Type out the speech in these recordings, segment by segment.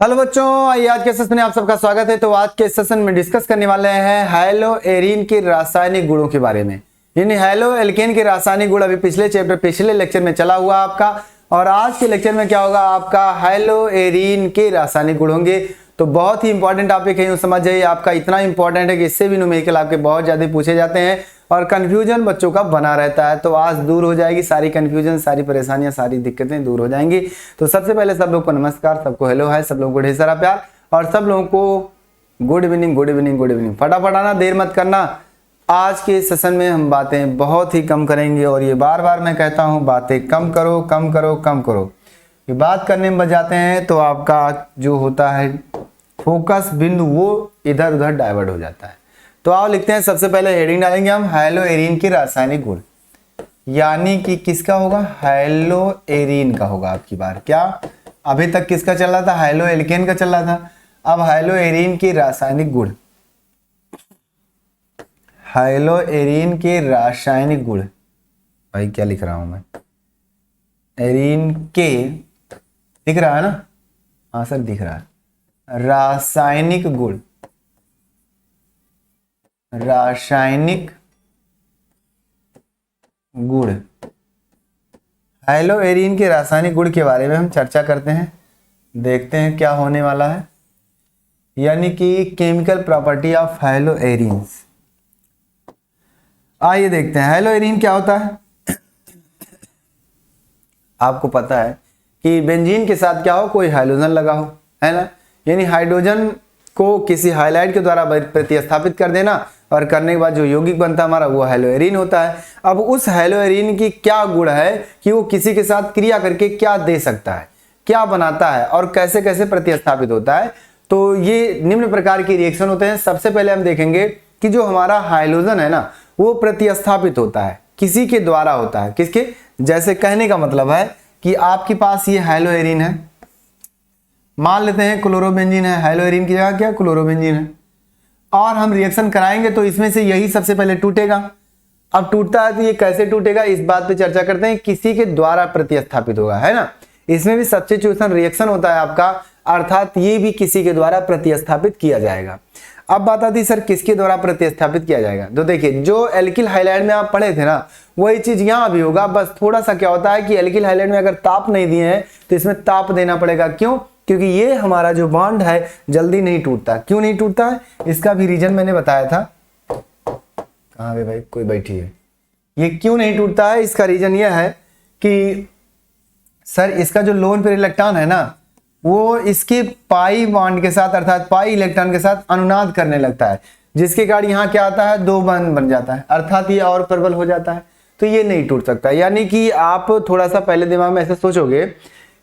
Hello बच्चों, आइए आज के सेशन में आप सबका स्वागत है। तो आज के सेशन में डिस्कस करने वाले हैं हैलो एरीन के रासायनिक गुणों के बारे में। यानी हैलो एल्केन के रासायनिक गुण अभी पिछले लेक्चर में चला हुआ आपका, और आज के लेक्चर में क्या होगा आपका, हैलो एरीन के रासायनिक गुण होंगे। तो बहुत ही इंपॉर्टेंट टॉपिक है, समझ जाइए। आपका इतना इंपॉर्टेंट है कि इससे भी न्यूमेरिकल आपके बहुत ज्यादा पूछे जाते हैं और कंफ्यूजन बच्चों का बना रहता है। तो आज दूर हो जाएगी सारी कंफ्यूजन, सारी परेशानियां, सारी दिक्कतें दूर हो जाएंगी। तो सबसे पहले सब लोग को नमस्कार, सबको हेलो हाय, सब लोगों को ढेर सारा प्यार, और सब लोगों को good evening good evening good evening. फटाफट आना, देर मत करना। आज के सेशन में हम बातें बहुत ही कम करेंगे, और ये बार बार मैं कहता हूँ, बातें कम करो कम करो कम करो। ये बात करने में बच जाते हैं तो आपका जो होता है फोकस बिंदु वो इधर उधर डाइवर्ट हो जाता है। तो आओ लिखते हैं। सबसे पहले हेडिंग डालेंगे हम हैलो एरीन के रासायनिक गुण, यानी कि किसका होगा, हैलो एरीन का होगा आपकी बार। क्या अभी तक किसका चल रहा था, हैलो एल्केन का चल रहा था। अब हैलो एरीन के रासायनिक गुण, हैलो एरीन के रासायनिक गुण, भाई क्या लिख रहा हूं मैं, एरीन के दिख रहा है ना, हाँ सर दिख रहा है। रासायनिक गुण, रासायनिक गुण, हैलो एरीन के रासायनिक गुण के बारे में हम चर्चा करते हैं। देखते हैं क्या होने वाला है, यानी कि chemical property of hello arenes. आइए देखते हैं हैलो एरीन क्या होता है। आपको पता है कि बेंजीन के साथ क्या हो, कोई हाइड्रोजन लगा हो, है ना, यानी हाइड्रोजन को किसी हाइलाइट के द्वारा प्रतिस्थापित कर देना, और करने के बाद जो यौगिक बनता है हमारा वो हैलो एरीन होता है। अब उस हैलो एरीन की क्या गुण है कि वो किसी के साथ क्रिया करके क्या दे सकता है, क्या बनाता है, और कैसे कैसे प्रतिस्थापित होता है। तो ये निम्न प्रकार के रिएक्शन होते हैं। सबसे पहले हम देखेंगे कि जो हमारा हाइड्रोजन है ना, वो प्रतिस्थापित होता है, किसी के द्वारा होता है। किसके, जैसे कहने का मतलब है कि आपके पास ये हैलो एरीन है, मान लेते हैं क्लोरोबेंजीन है, हैलो एरीन की जगह क्या क्लोरोबेंजीन है, और हम रिएक्शन कराएंगे तो इसमें से यही सबसे पहले टूटेगा। अब टूटता है तो ये कैसे टूटेगा, इस बात पे चर्चा करते हैं। किसी के द्वारा प्रतिस्थापित होगा, है ना, इसमें भी सब्स्टिट्यूशन रिएक्शन होता है आपका, अर्थात ये भी किसी के द्वारा प्रतिस्थापित किया जाएगा। अब बात आती है सर किसके द्वारा प्रतिस्थापित किया जाएगा। तो देखिए, जो एल्किल हाइलाइड में आप पढ़े थे ना, वही चीज यहाँ भी होगा। बस थोड़ा सा क्या होता है कि एल्किल हाइलाइड में अगर ताप नहीं दिए हैं तो इसमें ताप देना पड़ेगा। क्यों, क्योंकि ये हमारा जो बॉन्ड है जल्दी नहीं टूटता। क्यों नहीं टूटता है, इसका भी रीजन मैंने बताया था। कहाँ पे भाई, कोई बैठी है। ये क्यों नहीं टूटता है, इसका रीजन ये है कि सर इसका जो लोन पेयर इलेक्ट्रॉन है ना, वो इसके पाई बॉन्ड के साथ, अर्थात पाई इलेक्ट्रॉन के साथ अनुनाद करने लगता है, जिसके कारण यहाँ क्या आता है, दो बॉन्ड बन जाता है, अर्थात ये और प्रबल हो जाता है। तो ये नहीं टूट सकता। यानी कि आप थोड़ा सा पहले दिमाग में ऐसे सोचोगे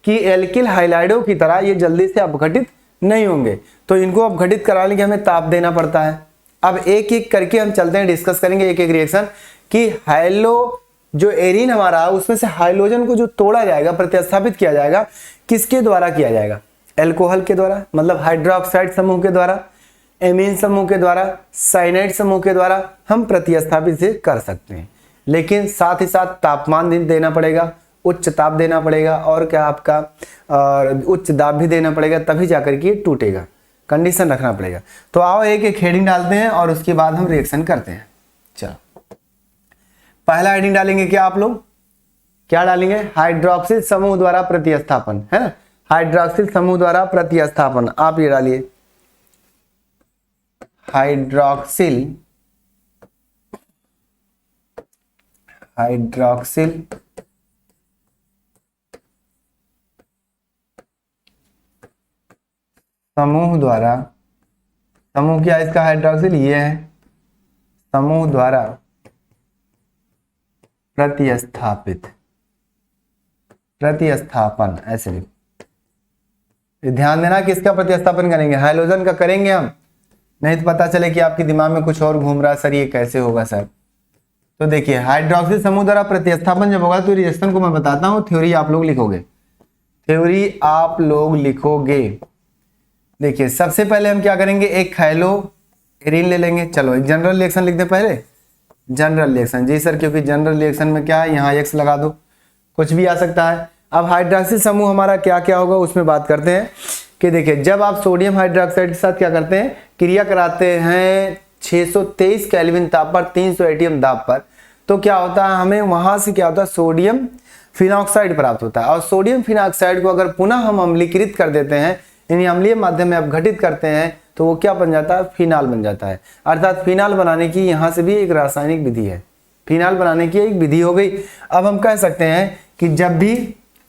कि एल्किल हाइलाइडों की तरह ये जल्दी से अपघटित नहीं होंगे, तो इनको अपघटित कराने के हमें ताप देना पड़ता है। अब एक एक करके हम चलते हैं, डिस्कस करेंगे एक एक रिएक्शन कि हैलो जो एरीन हमारा, उसमें से हाइड्रोजन को जो तोड़ा जाएगा, प्रतिस्थापित किया जाएगा, किसके द्वारा किया जाएगा, एल्कोहल के द्वारा, मतलब हाइड्रोक्साइड समूह के द्वारा, एमीन समूह के द्वारा, साइनाइड समूह के द्वारा हम प्रतिस्थापित से कर सकते हैं। लेकिन साथ ही साथ तापमान देना पड़ेगा, उच्च ताप देना पड़ेगा, और क्या आपका उच्च दाब भी देना पड़ेगा, तभी जाकर के टूटेगा। कंडीशन रखना पड़ेगा। तो आओ एक एक हेडिंग डालते हैं और उसके बाद हम रिएक्शन करते हैं। चलो पहला हेडिंग डालेंगे, क्या आप लोग क्या डालेंगे, हाइड्रोक्सिल समूह द्वारा प्रतिस्थापन, है ना, हाइड्रोक्सिल समूह द्वारा प्रतिस्थापन। आप ये डालिए, हाइड्रोक्सिल समूह द्वारा, समूह क्या है इसका, हाइड्रोक्सिल ये है, समूह द्वारा प्रतिस्थापन, ऐसे ध्यान देना किसका प्रतिस्थापन करेंगे, हाइड्रोजन का करेंगे हम, नहीं तो पता चले कि आपके दिमाग में कुछ और घूम रहा है, सर ये कैसे होगा सर। तो देखिए, हाइड्रोक्सिल समूह द्वारा प्रतिस्थापन जब होगा तो रिएक्शन को मैं बताता हूं, थ्योरी आप लोग लिखोगे, थ्योरी आप लोग लिखोगे। देखिए सबसे पहले हम क्या करेंगे, एक हैलो एरीन ले लेंगे। चलो एक जनरल रिएक्शन लिख दे पहले, जनरल रिएक्शन, जी सर, क्योंकि जनरल रिएक्शन में क्या है, यहाँ एक्स लगा दो, कुछ भी आ सकता है। अब हाइड्रोक्सिल समूह हमारा क्या क्या होगा उसमें बात करते हैं कि देखिए जब आप सोडियम हाइड्रोक्साइड के साथ क्या करते हैं, क्रिया कराते हैं 623 केल्विन ताप पर 300 एटीएम दाब पर, तो क्या होता है, हमें वहां से क्या होता है, सोडियम फिनॉक्साइड प्राप्त होता है। और सोडियम फिनॉक्साइड को अगर पुनः हम अम्लीकृत कर देते हैं, यानी अम्लीय माध्यम में अपघटित करते हैं, तो वो क्या बन जाता है, फिनाल बन जाता है। अर्थात फिनाल बनाने की यहाँ से भी एक रासायनिक विधि है, फिनाल बनाने की एक विधि हो गई। अब हम कह सकते हैं कि जब भी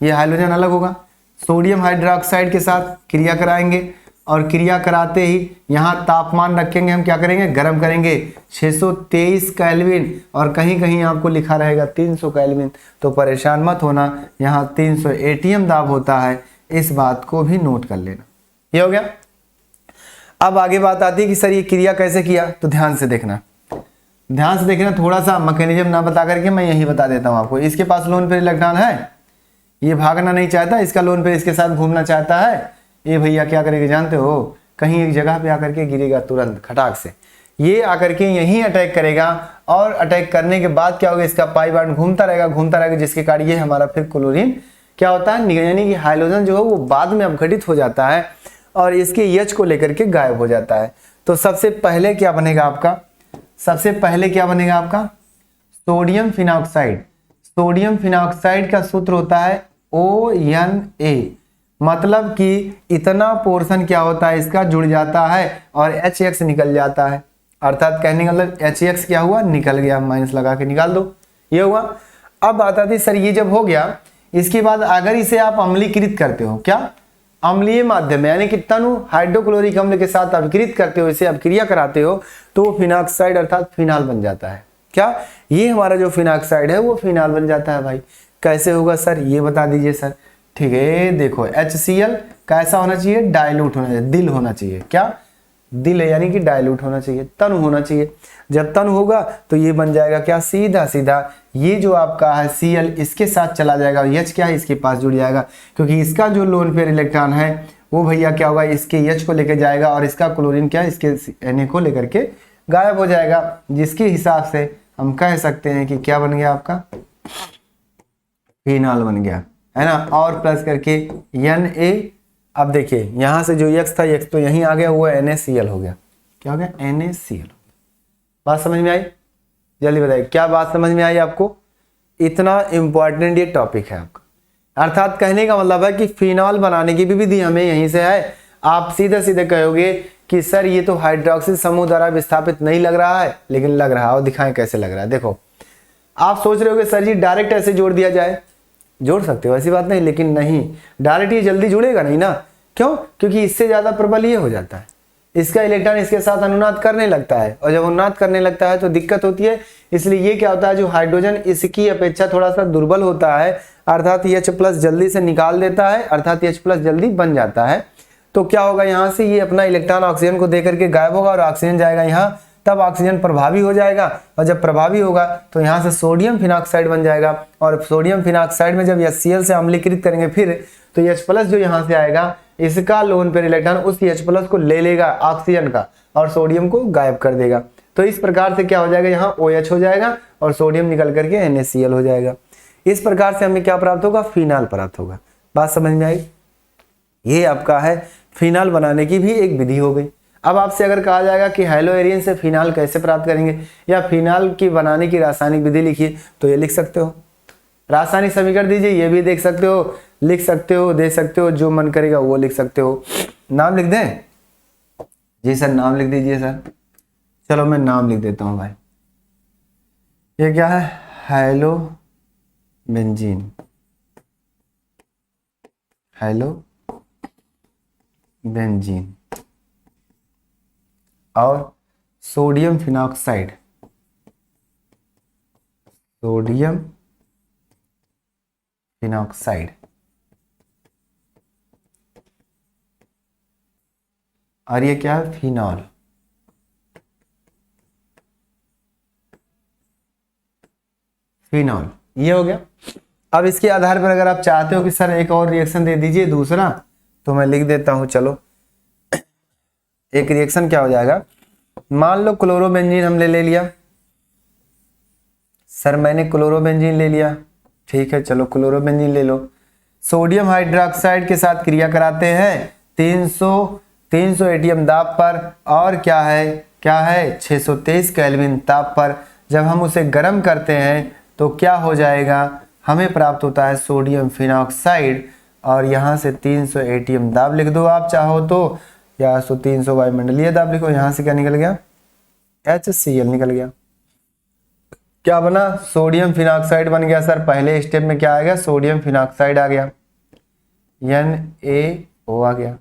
ये हाइड्रोजन अलग होगा, सोडियम हाइड्रोक्साइड के साथ क्रिया कराएंगे, और क्रिया कराते ही यहाँ तापमान रखेंगे, हम क्या करेंगे, गर्म करेंगे 623 केल्विन, और कहीं कहीं आपको लिखा रहेगा 300 केल्विन, तो परेशान मत होना, यहाँ 300 एटीएम दाब होता है, इस बात को भी नोट कर लेना। ये हो गया। अब आगे बात आती है कि सर ये क्रिया कैसे किया, तो ध्यान से देखना, ध्यान से देखना, थोड़ा सा मैकेनिज्म ना बता करके मैं यही बता देता हूँ आपको। इसके पास लोन पेयर इलेक्ट्रॉन है, ये भागना नहीं चाहता, इसका लोन पेयर इसके साथ घूमना चाहता है, ये भैया क्या करेगा जानते हो, कहीं एक जगह पे आकर के गिरेगा तुरंत खटाक से, ये आकर के यहीं अटैक करेगा, और अटैक करने के बाद क्या होगा, इसका पाई बॉन्ड घूमता रहेगा, जिसके कारण ये हमारा फिर क्लोरीन क्या होता है, यानी कि हाइड्रोजन जो है वो बाद में अपघटित हो जाता है और इसके H को लेकर के गायब हो जाता है। तो सबसे पहले क्या बनेगा आपका, सबसे पहले क्या बनेगा आपका, सोडियम फिनॉक्साइड। सोडियम फिनॉक्साइड का सूत्र होता है ONA, मतलब कि इतना पोर्शन क्या होता है इसका जुड़ जाता है और HX निकल जाता है। अर्थात कहने का मतलब HX क्या हुआ, निकल गया, माइनस लगा के निकाल दो, ये हुआ। अब बात आती है सर ये जब हो गया, इसके बाद अगर इसे आप अम्लीकृत करते हो, क्या अम्लीय माध्यम में, यानी कि तनु हाइड्रोक्लोरिक अम्ल के साथ अपकृत करते हो, इसे अपक्रिया कराते हो, तो वो फिनॉक्साइड अर्थात फिनाल बन जाता है। क्या ये हमारा जो फिनॉक्साइड है वो फिनाल बन जाता है। भाई कैसे होगा सर, ये बता दीजिए सर। ठीक है, देखो HCl कैसा होना चाहिए, डाइल्यूट होना चाहिए, दिल होना चाहिए, क्या दिल है, यानी कि डाइल्यूट होना चाहिए, तन होना चाहिए। जब तन होगा तो ये बन जाएगा क्या, सीधा सीधा ये जो आपका है Cl इसके साथ चला जाएगा, और H क्या है इसके पास जुड़ जाएगा, क्योंकि इसका जो लोन पेयर इलेक्ट्रॉन है वो भैया क्या होगा, इसके H को लेकर जाएगा, और इसका क्लोरीन क्या है, इसके Na को लेकर के गायब हो जाएगा, जिसके हिसाब से हम कह सकते हैं कि क्या बन गया आपका, फिनाल बन गया, है ना। और प्लस करके Na, अब देखिए यहां से जो X था, X तो यहीं आ गया, वो NaCl हो गया, क्या हो गया, NaCl। बात समझ में आई, जल्दी बताइए क्या बात समझ में आई आपको। इतना इंपॉर्टेंट ये टॉपिक है आपका। अर्थात कहने का मतलब है कि फिनॉल बनाने की भी विधि हमें यहीं से है। आप सीधे सीधे कहोगे कि सर ये तो हाइड्रोक्सिल समूह द्वारा विस्थापित नहीं लग रहा है, लेकिन लग रहा है, और दिखाएं कैसे लग रहा है। देखो आप सोच रहे होगे सर जी डायरेक्ट ऐसे जोड़ दिया जाए, जोड़ सकते हो, ऐसी बात नहीं, लेकिन नहीं, डायरेक्ट ये जल्दी जुड़ेगा नहीं ना। क्यों, क्योंकि इससे ज्यादा प्रबल ये हो जाता है, इसका इलेक्ट्रॉन इसके साथ अनुनाद करने लगता है, और जब अनुनाद करने लगता है तो दिक्कत होती है। इसलिए ये क्या होता है, जो हाइड्रोजन इसकी अपेक्षा थोड़ा सा दुर्बल होता है, अर्थात H+ जल्दी से निकाल देता है, अर्थात H+ जल्दी बन जाता है। तो क्या होगा, यहाँ से ये अपना इलेक्ट्रॉन ऑक्सीजन को दे करके गायब होगा, और ऑक्सीजन जाएगा यहाँ, तब ऑक्सीजन प्रभावी हो जाएगा, और जब प्रभावी होगा तो यहाँ से सोडियम फिनॉक्साइड बन जाएगा, और सोडियम फिनॉक्साइड में जब HCl से अम्लीकृत करेंगे फिर, तो H+ जो यहाँ से आएगा, इसका लोन पेयर इलेक्ट्रॉन उस H+ को ले लेगा ऑक्सीजन का, और सोडियम को गायब कर देगा। तो इस प्रकार से क्या हो जाएगा, यहाँ OH हो जाएगा, और सोडियम निकल करके NaCl हो जाएगा। इस प्रकार से हमें क्या प्राप्त होगा, फिनाल प्राप्त होगा। बात समझ में आई, ये आपका है फिनाल बनाने की भी एक विधि हो गई। अब आपसे अगर कहा जाएगा कि हेलोएरियन से फिनाल कैसे प्राप्त करेंगे, या फिनाल की बनाने की रासायनिक विधि लिखिए, तो ये लिख सकते हो। रासायनिक समीकरण दीजिए, ये भी देख सकते हो, लिख सकते हो, दे सकते हो, जो मन करेगा वो लिख सकते हो। नाम लिख दें, जी सर नाम लिख दीजिए सर। चलो मैं नाम लिख देता हूं भाई। ये क्या है, हेलो बेंजीन, हेलो बेंजीन, और सोडियम फिनॉक्साइड, सोडियम फिनॉक्साइड, और ये क्या है, फिनॉल। फिनॉल ये हो गया। अब इसके आधार पर अगर आप चाहते हो कि सर एक और रिएक्शन दे दीजिए दूसरा, तो मैं लिख देता हूं। चलो एक रिएक्शन क्या हो जाएगा, मान लो क्लोरोबेंजीन हमने ले लिया, सर मैंने क्लोरोबेंजीन ले लिया, ठीक है, चलो क्लोरोबेंजीन ले लो, सोडियम हाइड्रोक्साइड के साथ क्रिया कराते हैं 300 एटीएम दाब पर और क्या है 623 केल्विन ताप पर जब हम उसे गर्म करते हैं तो क्या हो जाएगा, हमें प्राप्त होता है सोडियम फिनॉक्साइड। और यहाँ से 300 एटीएम दाब लिख दो आप चाहो तो, या 300 वायुमंडलीय दाब लिखो। यहाँ से क्या निकल गया, HCl निकल गया। क्या बना, सोडियम फिनॉक्साइड बन गया सर। पहले स्टेप में क्या आ गया, सोडियम फिनॉक्साइड आ गया, NaO आ गया।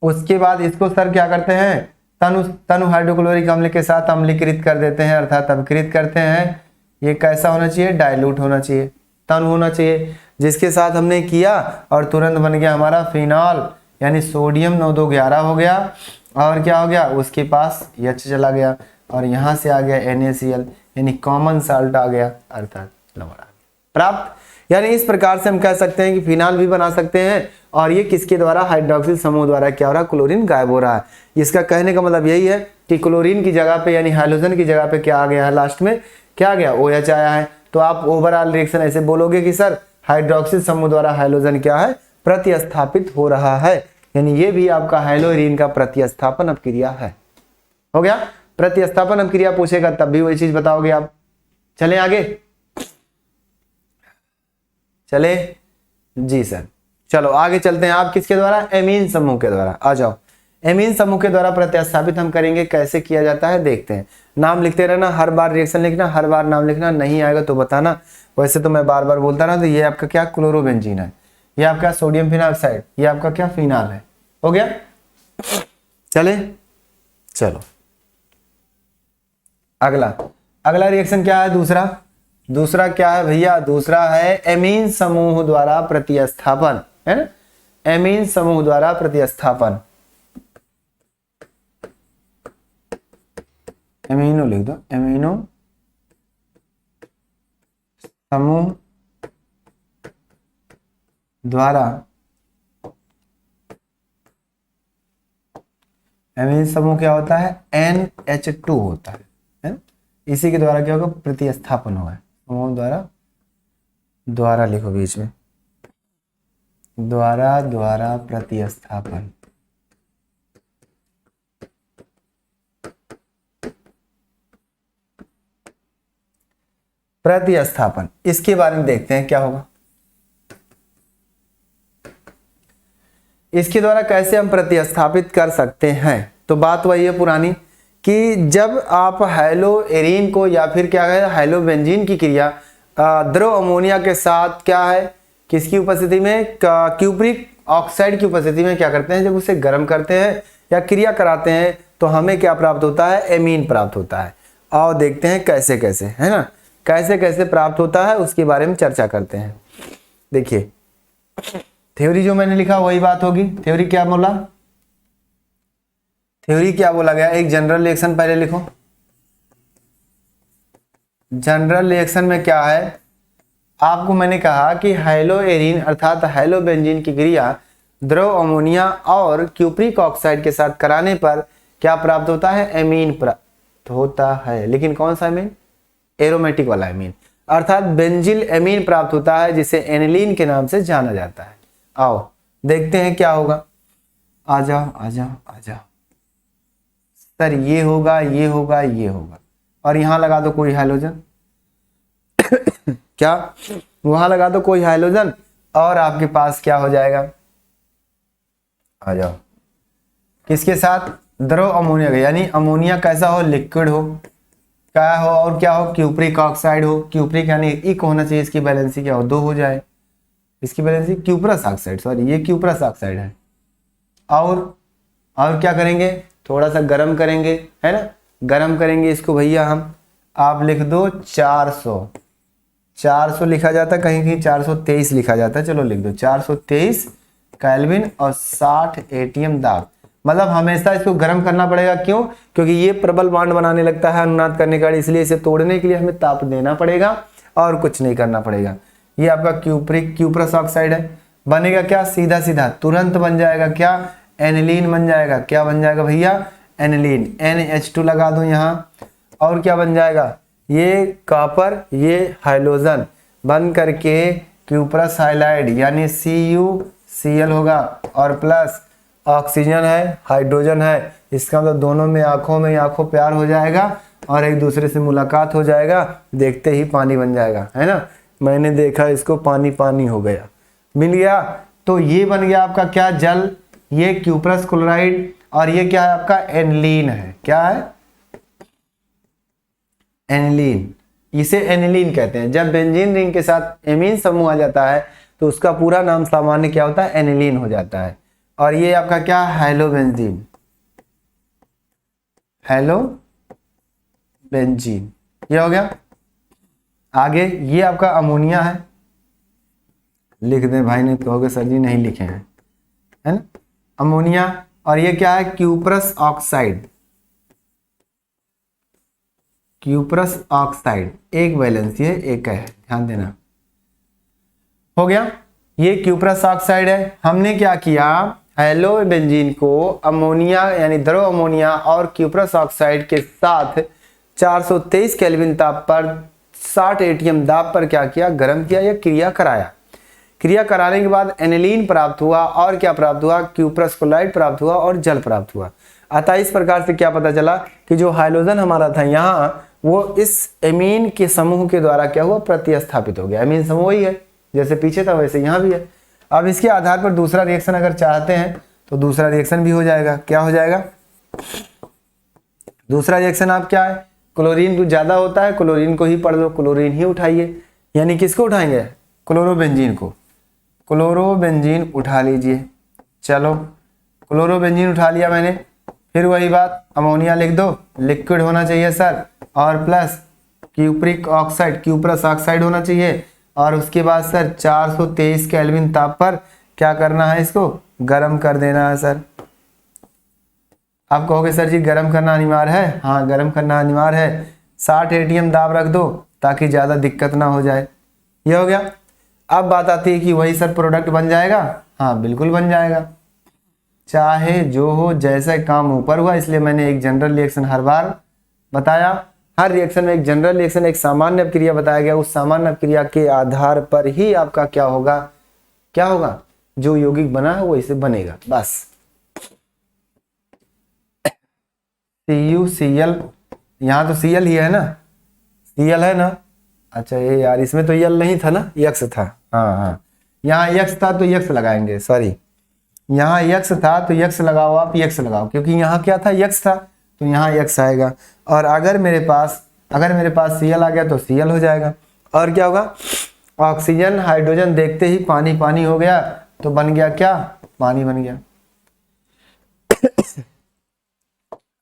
उसके बाद इसको सर क्या करते हैं, तनु हाइड्रोक्लोरिक अम्ल के साथ अम्लीकृत कर देते हैं, अर्थात अपकृत करते हैं। ये कैसा होना चाहिए, डाइल्यूट होना चाहिए, तनु होना चाहिए, जिसके साथ हमने किया और तुरंत बन गया हमारा फिनॉल, यानी सोडियम 9211 हो गया। और क्या हो गया, उसके पास H चला गया और यहाँ से आ गया NaCl, यानी कॉमन साल्ट आ गया, अर्थात लवण प्राप्त। यानी इस प्रकार से हम कह सकते हैं कि फिनाल भी बना सकते हैं। और ये किसके द्वारा, हाइड्रोक्सिल समूह द्वारा क्या हो रहा है, क्लोरीन गायब हो रहा है। इसका कहने का मतलब यही है कि क्लोरीन की जगह पे यानी हाइड्रोजन की जगह पे क्या आ गया है, लास्ट में क्या आ गया, OH आया है। तो आप ओवरऑल रिएक्शन ऐसे बोलोगे कि सर हाइड्रोक्सिल समूह द्वारा हाइड्रोजन क्या है, प्रतिस्थापित हो रहा है। यानी ये भी आपका हाइलोरीन का प्रतिस्थापन अपक्रिया है। हो गया, प्रतिस्थापन अपक्रिया पूछेगा तब भी वही चीज बताओगे आप। चलें आगे, चले जी सर, चलो आगे चलते हैं। आप किसके द्वारा, एमीन समूह के द्वारा। आ जाओ, एमीन समूह के द्वारा प्रतिस्थापित हम करेंगे, कैसे किया जाता है देखते हैं। नाम लिखते रहना, हर बार रिएक्शन लिखना, हर बार नाम लिखना, नहीं आएगा तो बताना। वैसे तो मैं बार बार बोलता रहा, तो ये आपका क्या क्लोरोबेंजीन है, ये आपका सोडियम फिनॉक्साइड, ये आपका क्या फिनाल है। हो गया, चले चलो अगला रिएक्शन क्या है, दूसरा क्या है भैया, दूसरा है एमीन समूह द्वारा प्रतिस्थापन, है ना, एमीन समूह द्वारा प्रतिस्थापन। एमिनो लिख दो, एमिनो समूह द्वारा, एमीन समूह क्या होता है, NH2 होता है ना? इसी के द्वारा क्या होगा, प्रतिस्थापन होगा। समूह द्वारा लिखो बीच में, द्वारा प्रतिस्थापन। प्रतिस्थापन, इसके बारे में देखते हैं क्या होगा। इसके द्वारा कैसे हम प्रतिस्थापित कर सकते हैं, तो बात वही है पुरानी कि जब आप हाइलोएरीन को या फिर क्या है हाइलोबेंजीन की क्रिया द्रव अमोनिया के साथ क्या है, किसकी उपस्थिति में, क्यूप्रिक ऑक्साइड की उपस्थिति में क्या करते हैं, जब उसे गर्म करते हैं या क्रिया कराते हैं तो हमें क्या प्राप्त होता है, एमीन प्राप्त होता है। और देखते हैं कैसे कैसे, है ना, कैसे कैसे प्राप्त होता है उसके बारे में चर्चा करते हैं। देखिए थ्योरी जो मैंने लिखा वही बात होगी। थ्योरी क्या बोला, थ्योरी क्या बोला गया, एक जनरल रिएक्शन पहले लिखो। जनरल रिएक्शन में क्या है, आपको मैंने कहा कि हाइलोएरीन अर्थात हाइलोबेंजीन की क्रिया द्रव अमोनिया और क्यूप्रिक ऑक्साइड के साथ कराने पर क्या प्राप्त होता है, एमीन प्राप्त होता है। लेकिन कौन सा एमीन, एरोमेटिक वाला एमीन, अर्थात बेंजिल एमीन प्राप्त होता है, जिसे एनिलीन के नाम से जाना जाता है। आओ देखते हैं क्या होगा, आ जाओ आ जाओ आ जाओ सर, ये होगा ये होगा ये होगा, और यहां लगा दो कोई हाइड्रोजन क्या, वहां लगा दो कोई हाइड्रोजन और आपके पास क्या हो जाएगा, आ जाओ किसके साथ, द्रव अमोनिया, यानी अमोनिया कैसा हो, लिक्विड हो, क्या हो और क्या हो, क्यूप्रिक ऑक्साइड हो। क्यूप्रिक यानी इक होना चाहिए, इसकी वैलेंसी क्या हो, 2 हो जाए, इसकी वैलेंसी क्यूप्रस ऑक्साइड, सॉरी ये क्यूप्रस ऑक्साइड है। और क्या करेंगे, थोड़ा सा गर्म करेंगे, है ना, गर्म करेंगे इसको भैया हम, आप लिख दो 400 लिखा जाता है, कहीं कहीं 423 लिखा जाता है, चलो लिख दो 423 केल्विन और 60 एटीएम दाब। मतलब हमेशा इसको गर्म करना पड़ेगा, क्यों, क्योंकि ये प्रबल बॉन्ड बनाने लगता है अनुनाद करने का, इसलिए इसे तोड़ने के लिए हमें ताप देना पड़ेगा और कुछ नहीं करना पड़ेगा। ये आपका क्यूप्रस ऑक्साइड है, बनेगा क्या, सीधा सीधा तुरंत बन जाएगा क्या, एनिलीन बन जाएगा। क्या बन जाएगा भैया, एनिलीन, NH2 लगा दो यहाँ, और क्या बन जाएगा, ये कॉपर, ये हाइड्रोजन बन करके क्यूप्रस हाइलाइड यानी CuCl होगा, और प्लस ऑक्सीजन है, हाइड्रोजन है, इसका मतलब दोनों में आंखों प्यार हो जाएगा और एक दूसरे से मुलाकात हो जाएगा, देखते ही पानी बन जाएगा, है ना। मैंने देखा इसको, पानी पानी हो गया, मिल गया। तो ये बन गया आपका क्या, जल। ये क्यूप्रस क्लोराइड, और ये क्या है आपका, एनिलीन है। क्या है, एनिलीन। इसे एनिलीन कहते हैं। जब बेंजीन रिंग के साथ एमीन समूह आ जाता है तो उसका पूरा नाम सामान्य क्या होता है, एनिलीन हो जाता है। और ये आपका क्या, हेलोबेंजीन, हेलोबेंजीन, ये हो गया। आगे ये आपका अमोनिया है, लिख दें भाई, नहीं कहोगे सर जी नहीं लिखे हैं, है ना, अमोनिया। और ये क्या है, क्यूप्रस ऑक्साइड, क्यूप्रस ऑक्साइड, एक वैलेंसी है, एक है, ध्यान देना। हो गया, ये क्यूप्रस ऑक्साइड है। हमने क्या किया, हेलोबेंजीन को अमोनिया यानी द्रव अमोनिया और क्यूप्रस ऑक्साइड के साथ 423 केल्विन ताप पर 60 एटीएम दाब पर क्या किया, गर्म किया या क्रिया कराया। क्रिया कराने के बाद एनिलीन प्राप्त हुआ, और क्या प्राप्त हुआ, क्यूप्रस क्लोराइड प्राप्त हुआ और जल प्राप्त हुआ। अतः इस प्रकार से क्या पता चला कि जो हाइड्रोजन हमारा था यहाँ, वो इस एमीन के समूह के द्वारा क्या हुआ, प्रतिस्थापित हो गया। एमीन समूह वही है, जैसे पीछे था वैसे यहाँ भी है। अब इसके आधार पर दूसरा रिएक्शन अगर चाहते हैं तो दूसरा रिएक्शन भी हो जाएगा। क्या हो जाएगा, दूसरा रिएक्शन आप क्या है, क्लोरीन कुछ ज्यादा होता है, क्लोरीन को ही पढ़ लो, क्लोरीन ही उठाइए। यानी किसको उठाएंगे, क्लोरोबेंजीन को, क्लोरोबेंजीन उठा लीजिए। चलो क्लोरोबेंजीन उठा लिया मैंने, फिर वही बात, अमोनिया लिख दो, लिक्विड होना चाहिए सर, और plus cupric oxide, cuprous oxide होना चाहिए। और उसके बाद सर 423 केल्विन ताप पर क्या करना है, इसको गर्म कर देना है सर। आप कहोगे सर जी गर्म करना अनिवार्य है, हाँ गर्म करना अनिवार्य है। 60 एटीएम दाब रख दो ताकि ज़्यादा दिक्कत ना हो जाए। ये हो गया। अब बात आती है कि वही सर प्रोडक्ट बन जाएगा, हाँ बिल्कुल बन जाएगा, चाहे जो हो, जैसा काम ऊपर हुआ। इसलिए मैंने एक जनरल रिएक्शन हर बार बताया, हर रिएक्शन में एक जनरल रिएक्शन, एक सामान्य अपक्रिया बताया गया। उस सामान्य अपक्रिया के आधार पर ही आपका क्या होगा, क्या होगा, जो यौगिक बना है वो इसे बनेगा, बस। CuCl, यहाँ तो Cl ही है ना, Cl है ना। अच्छा ये यार इसमें तो L नहीं था ना, X था, हाँ हाँ, यहाँ X था तो X लगाएंगे, सॉरी, यहाँ X था तो X लगाओ, आप X लगाओ, क्योंकि यहाँ क्या था, X था, तो यहाँ X आएगा। और अगर मेरे पास Cl आ गया तो Cl हो जाएगा। और क्या होगा, ऑक्सीजन हाइड्रोजन देखते ही पानी पानी हो गया, तो बन गया क्या, पानी बन गया।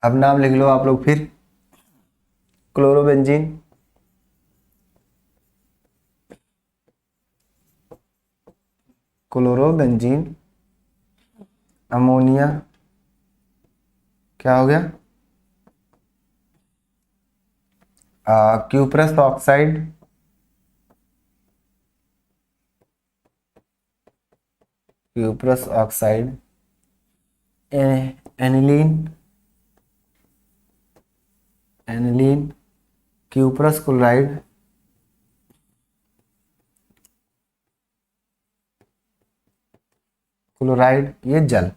अब नाम लिख लो आप लोग फिर, क्लोरोबेंजीन, क्लोरोबेंजीन, अमोनिया, क्या हो गया, cuprous oxide, cuprous oxide, aniline, aniline, cuprous chloride, chloride, ये जल,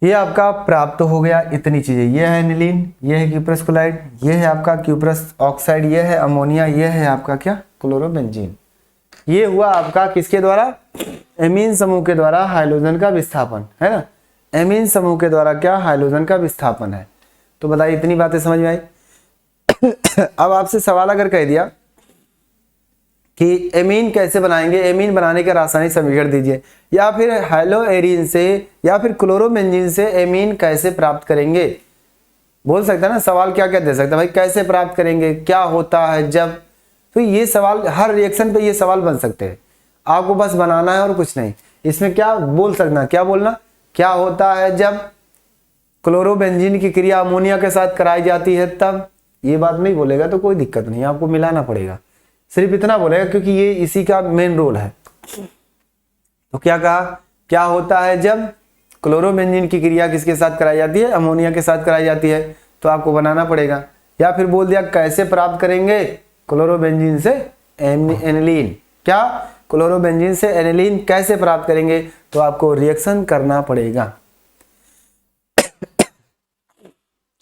ये आपका प्राप्त हो गया। इतनी चीजें, ये है एनिलीन, ये है क्यूप्रस क्लोराइड, ये है आपका क्यूप्रस ऑक्साइड, ये है अमोनिया, ये है आपका क्या, क्लोरोबेंजीन। ये हुआ आपका किसके द्वारा, एमीन समूह के द्वारा हाइड्रोजन का विस्थापन, है ना। एमीन समूह के द्वारा क्या, हाइड्रोजन का विस्थापन है। तो बताइए इतनी बातें समझ में आई। अब आपसे सवाल अगर कह दिया कि एमीन कैसे बनाएंगे, एमीन बनाने का रासायनिक समीकरण दीजिए, या फिर हेलोएरीन से या फिर क्लोरोबेंजीन से एमीन कैसे प्राप्त करेंगे, बोल सकता है ना, सवाल क्या क्या दे सकता है भाई, कैसे प्राप्त करेंगे, क्या होता है जब। तो ये सवाल हर रिएक्शन पे ये सवाल बन सकते हैं, आपको बस बनाना है और कुछ नहीं। इसमें क्या बोल सकना, क्या बोलना, क्या होता है जब क्लोरोबेंजीन की क्रिया अमोनिया के साथ कराई जाती है तब। ये बात नहीं बोलेगा तो कोई दिक्कत नहीं, आपको मिलाना पड़ेगा, सिर्फ इतना बोलेगा क्योंकि ये इसी का मेन रोल है। तो क्या कहा, क्या होता है जब क्लोरोबेंजीन की क्रिया किसके साथ कराई जाती है, अमोनिया के साथ कराई जाती है, तो आपको बनाना पड़ेगा। या फिर बोल दिया कैसे प्राप्त करेंगे क्लोरोबेंजीन से एनिलीन, क्या क्लोरोबेंजीन से एनिलीन कैसे प्राप्त करेंगे, तो आपको रिएक्शन करना पड़ेगा।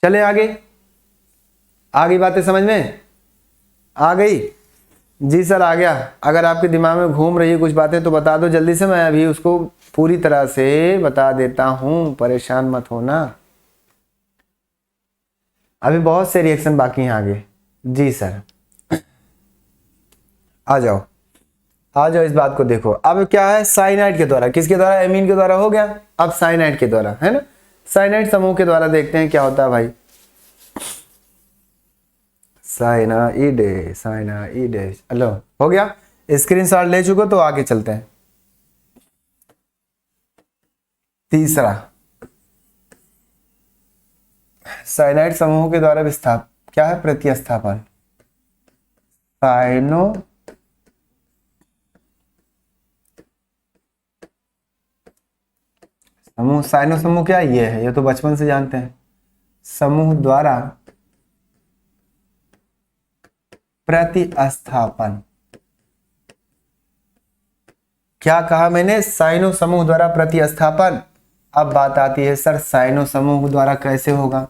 चले आगे, आगे बातें समझ में आ गई? जी सर आ गया। अगर आपके दिमाग में घूम रही है कुछ बातें तो बता दो जल्दी से, मैं अभी उसको पूरी तरह से बता देता हूं, परेशान मत होना। अभी बहुत से रिएक्शन बाकी हैं आगे। जी सर आ जाओ, आ जाओ, इस बात को देखो। अब क्या है, साइनाइड के द्वारा, किसके द्वारा, एमीन के द्वारा हो गया, अब साइनाइड के द्वारा, है ना। साइनाइड समूह के द्वारा देखते हैं क्या होता है भाई। साइनाइड, साइनाइड, हेलो हो गया, स्क्रीनशॉट ले चुको तो आगे चलते हैं। तीसरा, साइनाइड समूह के द्वारा विस्थापन क्या है, प्रतिस्थापन। साइनो समूह, साइनो समूह क्या ये है, ये तो बचपन से जानते हैं। समूह द्वारा प्रतिस्थापन, क्या कहा मैंने, साइनो समूह द्वारा प्रतिस्थापन। अब बात आती है सर साइनो समूह द्वारा कैसे होगा,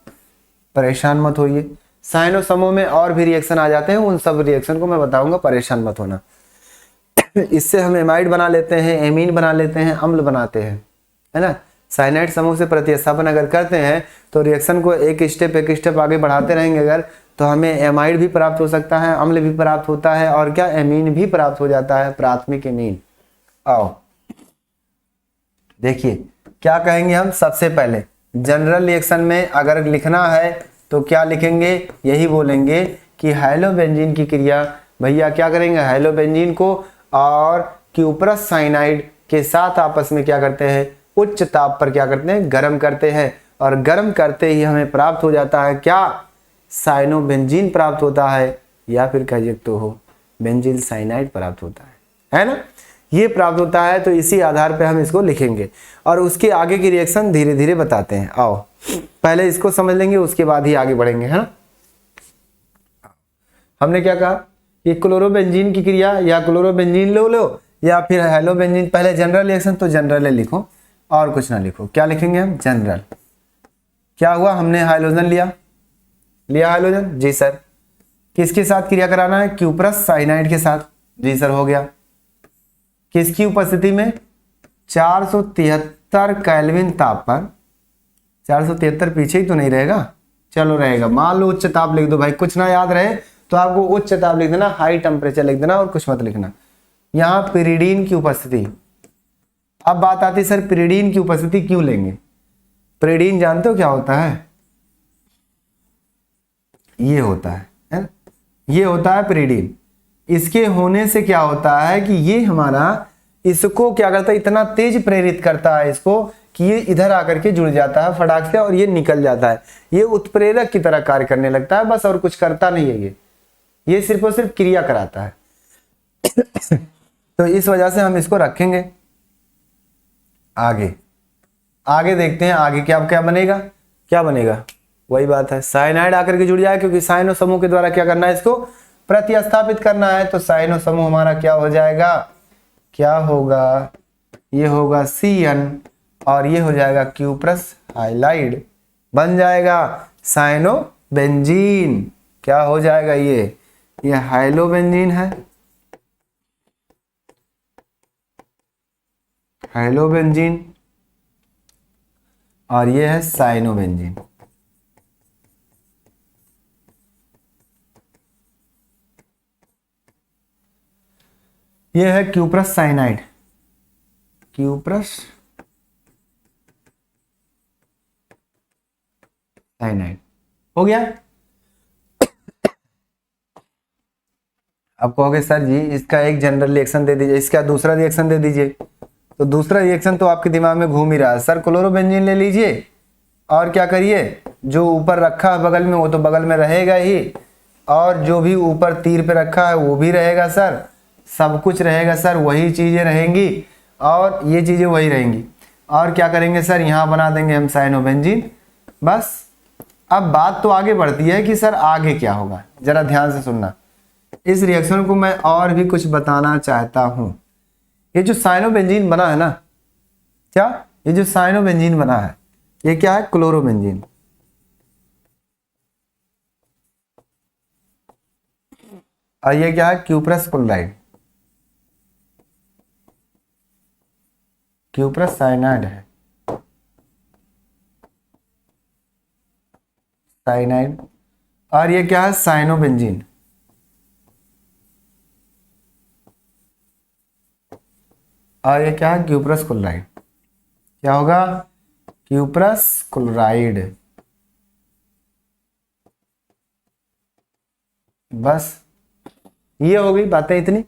परेशान मत होइए। साइनो समूह में और भी रिएक्शन आ जाते हैं, उन सब रिएक्शन को मैं बताऊंगा, परेशान मत होना। इससे हम एमाइड बना लेते हैं, एमीन बना लेते हैं, अम्ल बनाते हैं, है ना। साइनाइड समूह से प्रतिस्थापन अगर करते हैं तो रिएक्शन को एक स्टेप आगे बढ़ाते रहेंगे अगर, तो हमें एमाइड भी प्राप्त हो सकता है, अम्ल भी प्राप्त होता है, और क्या, एमीन भी प्राप्त हो जाता है, प्राथमिक एमीन। आओ देखिए क्या कहेंगे हम। सबसे पहले जनरल रिएक्शन में अगर लिखना है तो क्या लिखेंगे, यही बोलेंगे कि हैलोबेंजीन की क्रिया, भैया क्या करेंगे, हैलोबेंजीन को और क्यूप्रस साइनाइड के साथ आपस में क्या करते हैं, उच्च ताप पर क्या करते हैं, गर्म करते हैं, और गर्म करते ही हमें प्राप्त हो जाता है क्या, साइनोबेंजीन प्राप्त होता है, या फिर कह तो हो बेंजील साइनाइड प्राप्त होता है ना। ये प्राप्त होता है, तो इसी आधार पे हम इसको लिखेंगे और उसके आगे की रिएक्शन धीरे धीरे बताते हैं। आओ पहले इसको समझ लेंगे, उसके बाद ही आगे बढ़ेंगे, है ना। हमने क्या कहा, ये क्लोरोबेंजीन की क्रिया, या क्लोरोबेंजीन लो या फिर हैलोबेंजीन, पहले जनरल रिएक्शन तो जनरल लिखो और कुछ ना लिखो। क्या लिखेंगे हम, जनरल। क्या हुआ, हमने हाइड्रोजन लिया हाइड्रोजन, जी सर। किसके साथ क्रिया कराना है, क्यूप्रस साइनाइड के साथ, जी सर हो गया। किसकी उपस्थिति में, 473 केल्विन ताप पर। 473 पीछे ही तो नहीं रहेगा, चलो रहेगा, मान लो उच्च ताप लिख दो भाई, कुछ ना याद रहे तो आपको उच्च ताप लिख देना, हाई टेम्परेचर लिख देना और कुछ मत लिखना। यहाँ पिरिडीन की उपस्थिति। अब बात आती है सर पिरिडीन की उपस्थिति क्यों लेंगे। पिरिडीन जानते हो क्या होता है, ये होता है ना? ये होता है पिरिडीन। इसके होने से क्या होता है कि ये हमारा, इसको क्या करता है, इतना तेज प्रेरित करता है इसको कि ये इधर आकर के जुड़ जाता है फटाक से और ये निकल जाता है। ये उत्प्रेरक की तरह कार्य करने लगता है बस, और कुछ करता नहीं है ये सिर्फ और सिर्फ क्रिया कराता है। तो इस वजह से हम इसको रखेंगे। आगे देखते हैं आगे क्या बनेगा, क्या बनेगा, वही बात है, साइनाइड आकर के जुड़ जाए, क्योंकि साइनो समूह के द्वारा क्या करना है, इसको प्रतिस्थापित करना है। तो साइनो समूह हमारा क्या हो जाएगा, क्या होगा, ये होगा CN और ये हो जाएगा क्यूप्रस हाइलाइड, बन जाएगा साइनो बेंजीन। क्या हो जाएगा, ये हाइलोबेंजीन है, हाइलोबेंजीन, और ये है साइनोबेंजीन। ये है क्यूप्रस साइनाइड, क्यूप्रस साइनाइड हो गया। अब कहोगे सर जी इसका एक जनरल रिएक्शन दे दीजिए, इसका दूसरा रिएक्शन दे दीजिए। तो दूसरा रिएक्शन तो आपके दिमाग में घूम ही रहा है, सर क्लोरोबेंजीन ले लीजिए और क्या करिए, जो ऊपर रखा है बगल में वो तो बगल में रहेगा ही, और जो भी ऊपर तीर पे रखा है वो भी रहेगा सर, सब कुछ रहेगा सर, वही चीजें रहेंगी और ये चीजें वही रहेंगी। और क्या करेंगे सर, यहाँ बना देंगे हम साइनोबेंजीन, बस। अब बात तो आगे बढ़ती है कि सर आगे क्या होगा, जरा ध्यान से सुनना। इस रिएक्शन को मैं और भी कुछ बताना चाहता हूं। ये जो साइनोबेंजीन बना है ना, क्या ये जो साइनोबेंजीन बना है ये क्या है? क्लोरोबेंजीन। और ये क्या है? क्यूप्रस क्लोराइड, क्यूप्रस साइनाइड है, साइनाइड। और ये क्या है? साइनोबेंजीन। और ये क्या है? Cuprous chloride. क्या होगा? Cuprous chloride. बस ये हो गई बातें इतनी।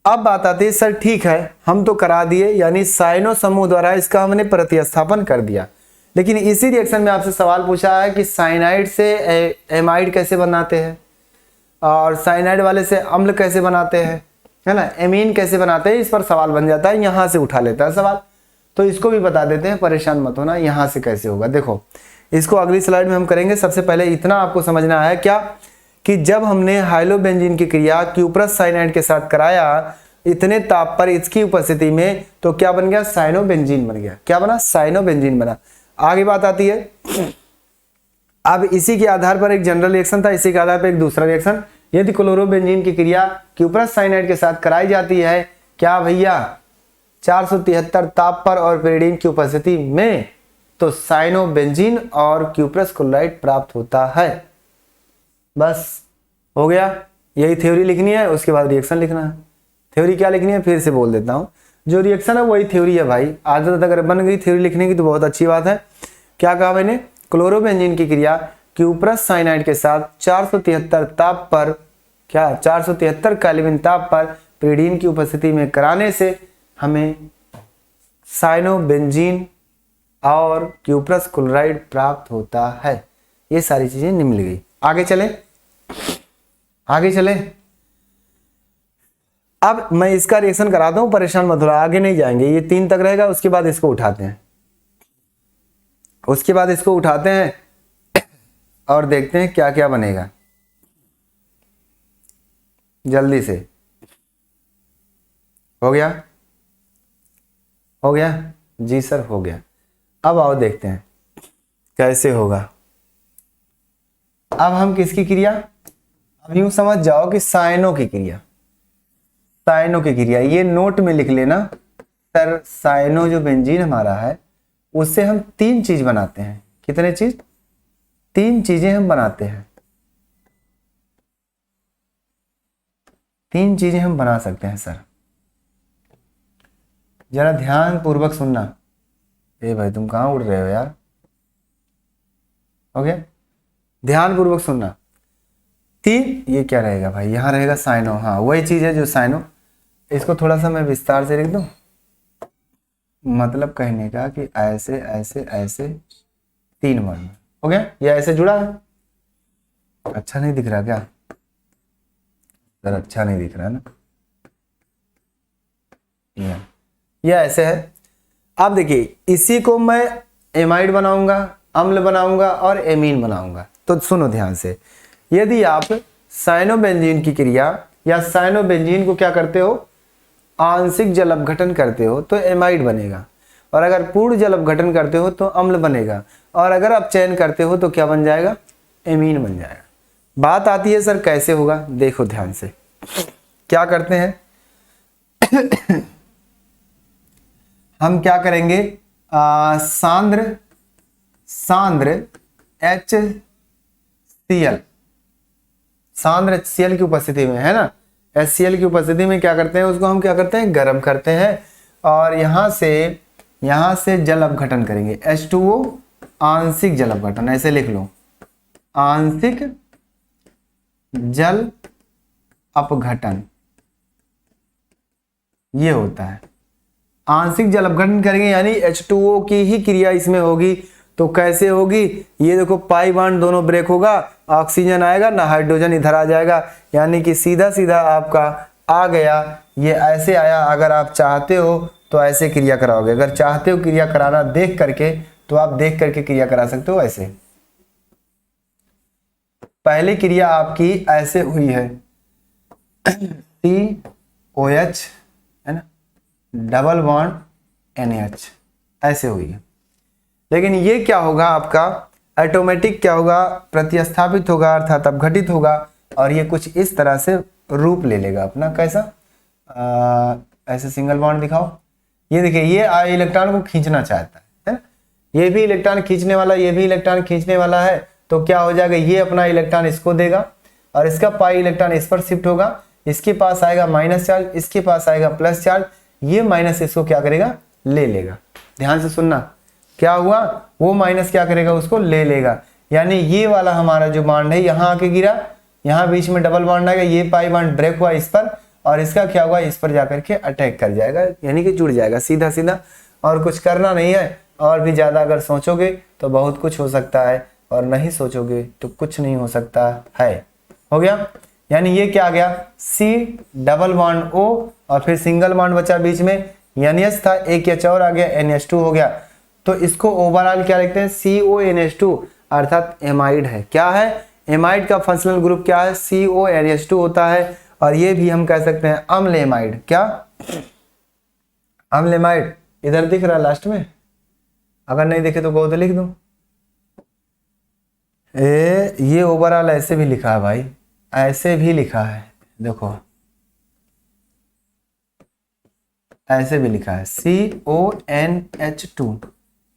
अब बात आती है सर ठीक है हम तो करा दिए, यानी साइनो समूह द्वारा इसका हमने प्रतिस्थापन कर दिया, लेकिन इसी रिएक्शन में आपसे सवाल पूछा है कि साइनाइड से एमाइड कैसे बनाते हैं और साइनाइड वाले से अम्ल कैसे बनाते हैं, है ना, एमीन कैसे बनाते हैं, इस पर सवाल बन जाता है, यहाँ से उठा लेता है सवाल। तो इसको भी बता देते हैं, परेशान मत होना, यहाँ से कैसे होगा देखो, इसको अगली स्लाइड में हम करेंगे। सबसे पहले इतना आपको समझना है क्या कि जब हमने हाइलोबेंजीन की क्रिया क्यूप्रस साइनाइड के साथ कराया इतने ताप पर इसकी उपस्थिति में, तो क्या बन गया? साइनोबेंजीन बन गया। क्या बना? साइनोबेंजीन बना। आगे बात आती है, अब इसी के आधार पर एक जनरल रिएक्शन था, इसी के आधार पर एक दूसरा रिएक्शन। यदि क्लोरोबेंजीन की क्रिया क्यूप्रस साइनाइड के साथ कराई जाती है, क्या भैया 473 ताप पर और पेरिडीन की उपस्थिति में, तो साइनोबेंजीन और क्यूप्रस क्लोराइड प्राप्त होता है। बस हो गया, यही थ्योरी लिखनी है, उसके बाद रिएक्शन लिखना है। थ्योरी क्या लिखनी है फिर से बोल देता हूं, जो रिएक्शन है वही थ्योरी है भाई। आदत अगर बन गई थ्योरी लिखने की तो बहुत अच्छी बात है। क्या कहा मैंने? क्लोरोबेंजीन की क्रिया क्यूप्रस साइनाइड के साथ 473 ताप पर, क्या 473 केल्विन ताप पर पेरिडीन की उपस्थिति में कराने से हमें साइनोबेंजीन और क्यूप्रस क्लोराइड प्राप्त होता है। ये सारी चीजें निम्न गई। आगे चले, आगे चले। अब मैं इसका रिएक्शन कराता हूं, परेशान मत हो, आगे नहीं जाएंगे, ये 3 तक रहेगा, उसके बाद इसको उठाते हैं, उसके बाद इसको उठाते हैं और देखते हैं क्या क्या बनेगा जल्दी से। हो गया? हो गया जी सर, हो गया। अब आओ देखते हैं कैसे होगा। अब हम किसकी क्रिया, अब यूं समझ जाओ कि साइनो की क्रिया, साइनो की क्रिया ये नोट में लिख लेना सर। साइनो जो बेंजीन हमारा है उससे हम 3 चीज बनाते हैं। कितने चीज? 3 चीजें हम बनाते हैं, 3 चीजें हम बना सकते हैं सर। जरा ध्यान पूर्वक सुनना। ए भाई तुम कहां उड़ रहे हो यार? हो गया? ध्यान पूर्वक सुनना। 3 ये क्या रहेगा भाई? यहां रहेगा साइनो, हाँ वही चीज है जो साइनो। इसको थोड़ा सा मैं विस्तार से लिख दूं, मतलब कहने का कि ऐसे ऐसे ऐसे 3 वर्ण। हो गया? ये ऐसे जुड़ा है। अच्छा नहीं दिख रहा क्या सर? अच्छा नहीं दिख रहा है ना? ये ऐसे है। अब देखिए इसी को मैं एमाइड बनाऊंगा, अम्ल बनाऊंगा और एमीन बनाऊंगा। तो सुनो ध्यान से, यदि आप साइनोबेंजीन की क्रिया या साइनोबेंजीन को क्या करते हो, आंशिक जल अपघटन करते हो तो एमाइड बनेगा, और अगर पूर्ण जल अपघटन करते हो तो अम्ल बनेगा, और अगर आप चयन करते हो तो क्या बन जाएगा? एमीन बन जाएगा। बात आती है सर कैसे होगा, देखो ध्यान से। क्या करते हैं हम क्या करेंगे, सांद्र HCl, सांद्र HCl की उपस्थिति में, है ना, HCl की उपस्थिति में क्या करते हैं, उसको हम क्या करते हैं? गर्म करते हैं, और यहां से जल अपघटन करेंगे। H2O आंशिक जल अपघटन, ऐसे लिख लो, आंशिक जल अपघटन ये होता है। आंशिक जल अपघटन करेंगे यानी H2O की ही क्रिया इसमें होगी। तो कैसे होगी? ये देखो पाई बॉन्ड दोनों ब्रेक होगा, ऑक्सीजन आएगा ना, हाइड्रोजन इधर आ जाएगा, यानी कि सीधा सीधा आपका आ गया। ये ऐसे आया। अगर आप चाहते हो तो ऐसे क्रिया कराओगे, अगर चाहते हो क्रिया कराना देख करके तो आप देख करके क्रिया करा सकते हो। ऐसे पहली क्रिया आपकी ऐसे हुई है COH, है ना, डबल बॉन्ड NH, ऐसे हुई। लेकिन ये क्या होगा आपका ऑटोमेटिक क्या होगा, प्रतिस्थापित होगा अर्थात अपघटित होगा और ये कुछ इस तरह से रूप ले लेगा अपना। कैसा? ऐसे सिंगल बॉन्ड दिखाओ। ये देखिए ये इलेक्ट्रॉन को खींचना चाहता है ना, ये भी इलेक्ट्रॉन खींचने वाला, ये भी इलेक्ट्रॉन खींचने वाला है। तो क्या हो जाएगा, ये अपना इलेक्ट्रॉन इसको देगा और इसका पाई इलेक्ट्रॉन इस पर शिफ्ट होगा, इसके पास आएगा माइनस चार्ज, इसके पास आएगा प्लस चार्ज, ये माइनस इसको क्या करेगा, ले लेगा। ध्यान से सुनना, क्या हुआ, वो माइनस क्या करेगा, उसको ले लेगा। यानी ये वाला हमारा जो बॉन्ड है यहाँ आके गिरा, यहाँ बीच में डबल बॉन्ड आएगा, ये पाई बॉन्ड ब्रेक हुआ इस पर और इसका क्या हुआ, इस पर जाकर के अटैक कर जाएगा, यानी कि जुड़ जाएगा सीधा सीधा। और कुछ करना नहीं है, और भी ज्यादा अगर सोचोगे तो बहुत कुछ हो सकता है और नहीं सोचोगे तो कुछ नहीं हो सकता है। हो गया, यानी ये क्या आ गया, C डबल बॉन्ड O और फिर सिंगल बॉन्ड बचा बीच में, NH था, एक एच और आ गया, NH2 हो गया। तो इसको ओवरऑल क्या लिखते हैं, CONH2 अर्थात एमाइड है। क्या है, एमाइड का फंक्शनल ग्रुप क्या है, CONH2 होता है। और ये भी हम कह सकते हैं अम्ल एमाइड। क्या, अम्ल एमाइड इधर दिख रहा है लास्ट में, अगर नहीं दिखे तो कहो तो लिख दूं। ये ओवरऑल ऐसे भी लिखा है भाई, ऐसे भी लिखा है, देखो ऐसे भी लिखा है CONH2,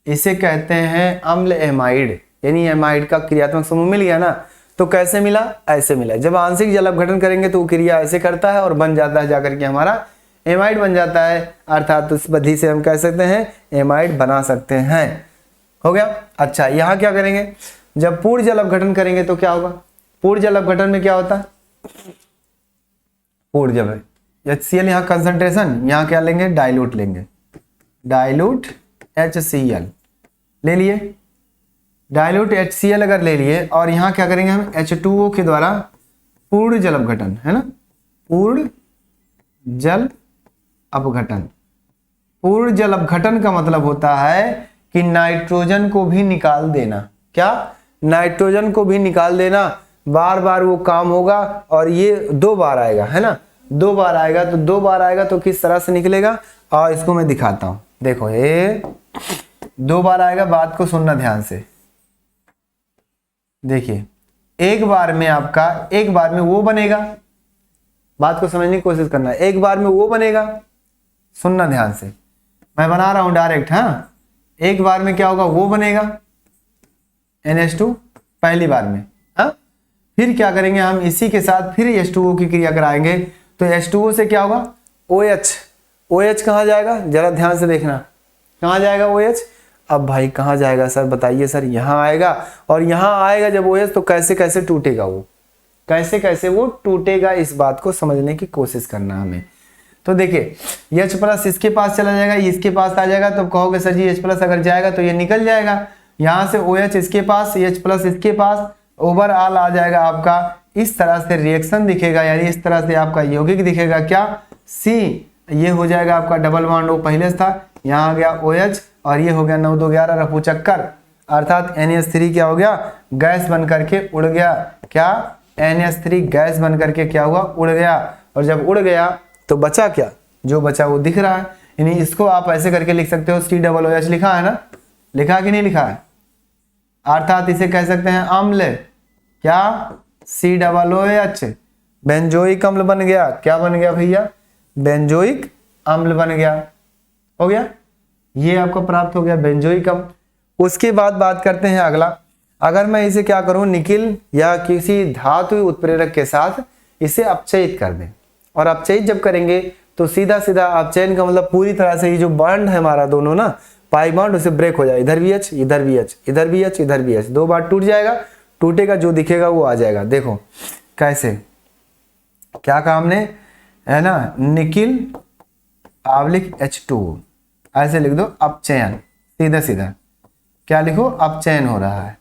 इसे कहते हैं अम्ल एमाइड। यानी एमाइड का क्रियात्मक समूह मिल गया ना। तो कैसे मिला, ऐसे मिला। जब आंशिक जल अपघटन करेंगे तो वो क्रिया ऐसे करता है और बन जाता है जाकर के हमारा एमाइड बन जाता है, अर्थात उस विधि से हम कह सकते हैं एमाइड बना सकते हैं। हो गया। अच्छा, यहाँ क्या करेंगे, जब पूर्ण जल अपघटन करेंगे तो क्या होगा, पूर्ण जल अपघटन में क्या होता है, पूर्ण जब HCl यहाँ कंसंट्रेशन, यहाँ क्या लेंगे, डाइल्यूट लेंगे, डाइल्यूट HCl ले लिए, डाइल्यूट HCl अगर ले लिए और यहाँ क्या करेंगे हम H2O के द्वारा पूर्ण जल अपघटन, है ना, पूर्ण जल अपघटन। पूर्ण जल अपघटन का मतलब होता है कि नाइट्रोजन को भी निकाल देना। क्या, नाइट्रोजन को भी निकाल देना, बार बार वो काम होगा और ये 2 बार आएगा, है ना, 2 बार आएगा। तो 2 बार आएगा तो किस तरह से निकलेगा, और इसको मैं दिखाता हूं। देखो ये 2 बार आएगा, बात को सुनना ध्यान से। देखिए एक बार में आपका, एक बार में वो बनेगा, बात को समझने की कोशिश करना, एक बार में वो बनेगा, सुनना ध्यान से, मैं बना रहा हूं डायरेक्ट। हाँ, एक बार में क्या होगा, वो बनेगा NH2 पहली बार में। हाँ, फिर क्या करेंगे हम, इसी के साथ फिर H2O की क्रिया कराएंगे तो H2O से क्या होगा, OH। OH कहाँ जाएगा, जरा ध्यान से देखना, कहाँ जाएगा OH। अब भाई कहाँ जाएगा सर, बताइए सर, यहाँ आएगा। और यहाँ आएगा जब OH तो कैसे कैसे टूटेगा वो, कैसे कैसे वो टूटेगा, इस बात को समझने की कोशिश करना हमें। तो देखिए H+ इसके पास चला जाएगा, इसके पास आ जाएगा, तो कहोगे सर जी H+ अगर जाएगा तो ये निकल जाएगा, यहाँ से OH इसके पास, H+ इसके पास, ओवरऑल आ जाएगा आपका इस तरह से रिएक्शन दिखेगा, यानी इस तरह से आपका यौगिक दिखेगा। क्या, C, ये हो जाएगा आपका डबल बॉन्ड O पहले से था, यहाँ आ गया OH और ये हो गया 9 2 11 रफू चक्कर, अर्थात NH3 क्या हो गया, गैस बन करके उड़ गया। क्या, NH3 गैस बन करके क्या हुआ, उड़ गया। और जब उड़ गया तो बचा क्या, जो बचा वो दिख रहा है। यानी इसको आप ऐसे करके लिख सकते हो, COOH लिखा है ना, लिखा कि नहीं लिखा है, अर्थात इसे कह सकते हैं अम्ल। क्या, COOH बेंजोइक अम्ल बन गया। क्या बन गया भैया, बेंजोइक अम्ल बन गया। हो गया, ये आपको प्राप्त हो गया बेंजोइक अम्ल। उसके बाद बात करते हैं अगला, अगर मैं इसे क्या करूं, निकिल या किसी धातु उत्प्रेरक के साथ इसे अपचयित कर दें, और अपचयित जब करेंगे तो सीधा सीधा अपचयन का मतलब पूरी तरह से ये जो बॉन्ड है हमारा दोनों ना, पाई बॉन्ड, उसे ब्रेक हो जाए, इधर भी H, इधर भी H, इधर भी H, इधर भी H, 2 बार टूट जाएगा, टूटेगा, जो दिखेगा वो आ जाएगा। देखो कैसे, क्या कहा हमने, है ना, निकिल आवलिक H2O, ऐसे लिख दो अपचयन, सीधा सीधा क्या लिखो, अपचयन हो रहा है,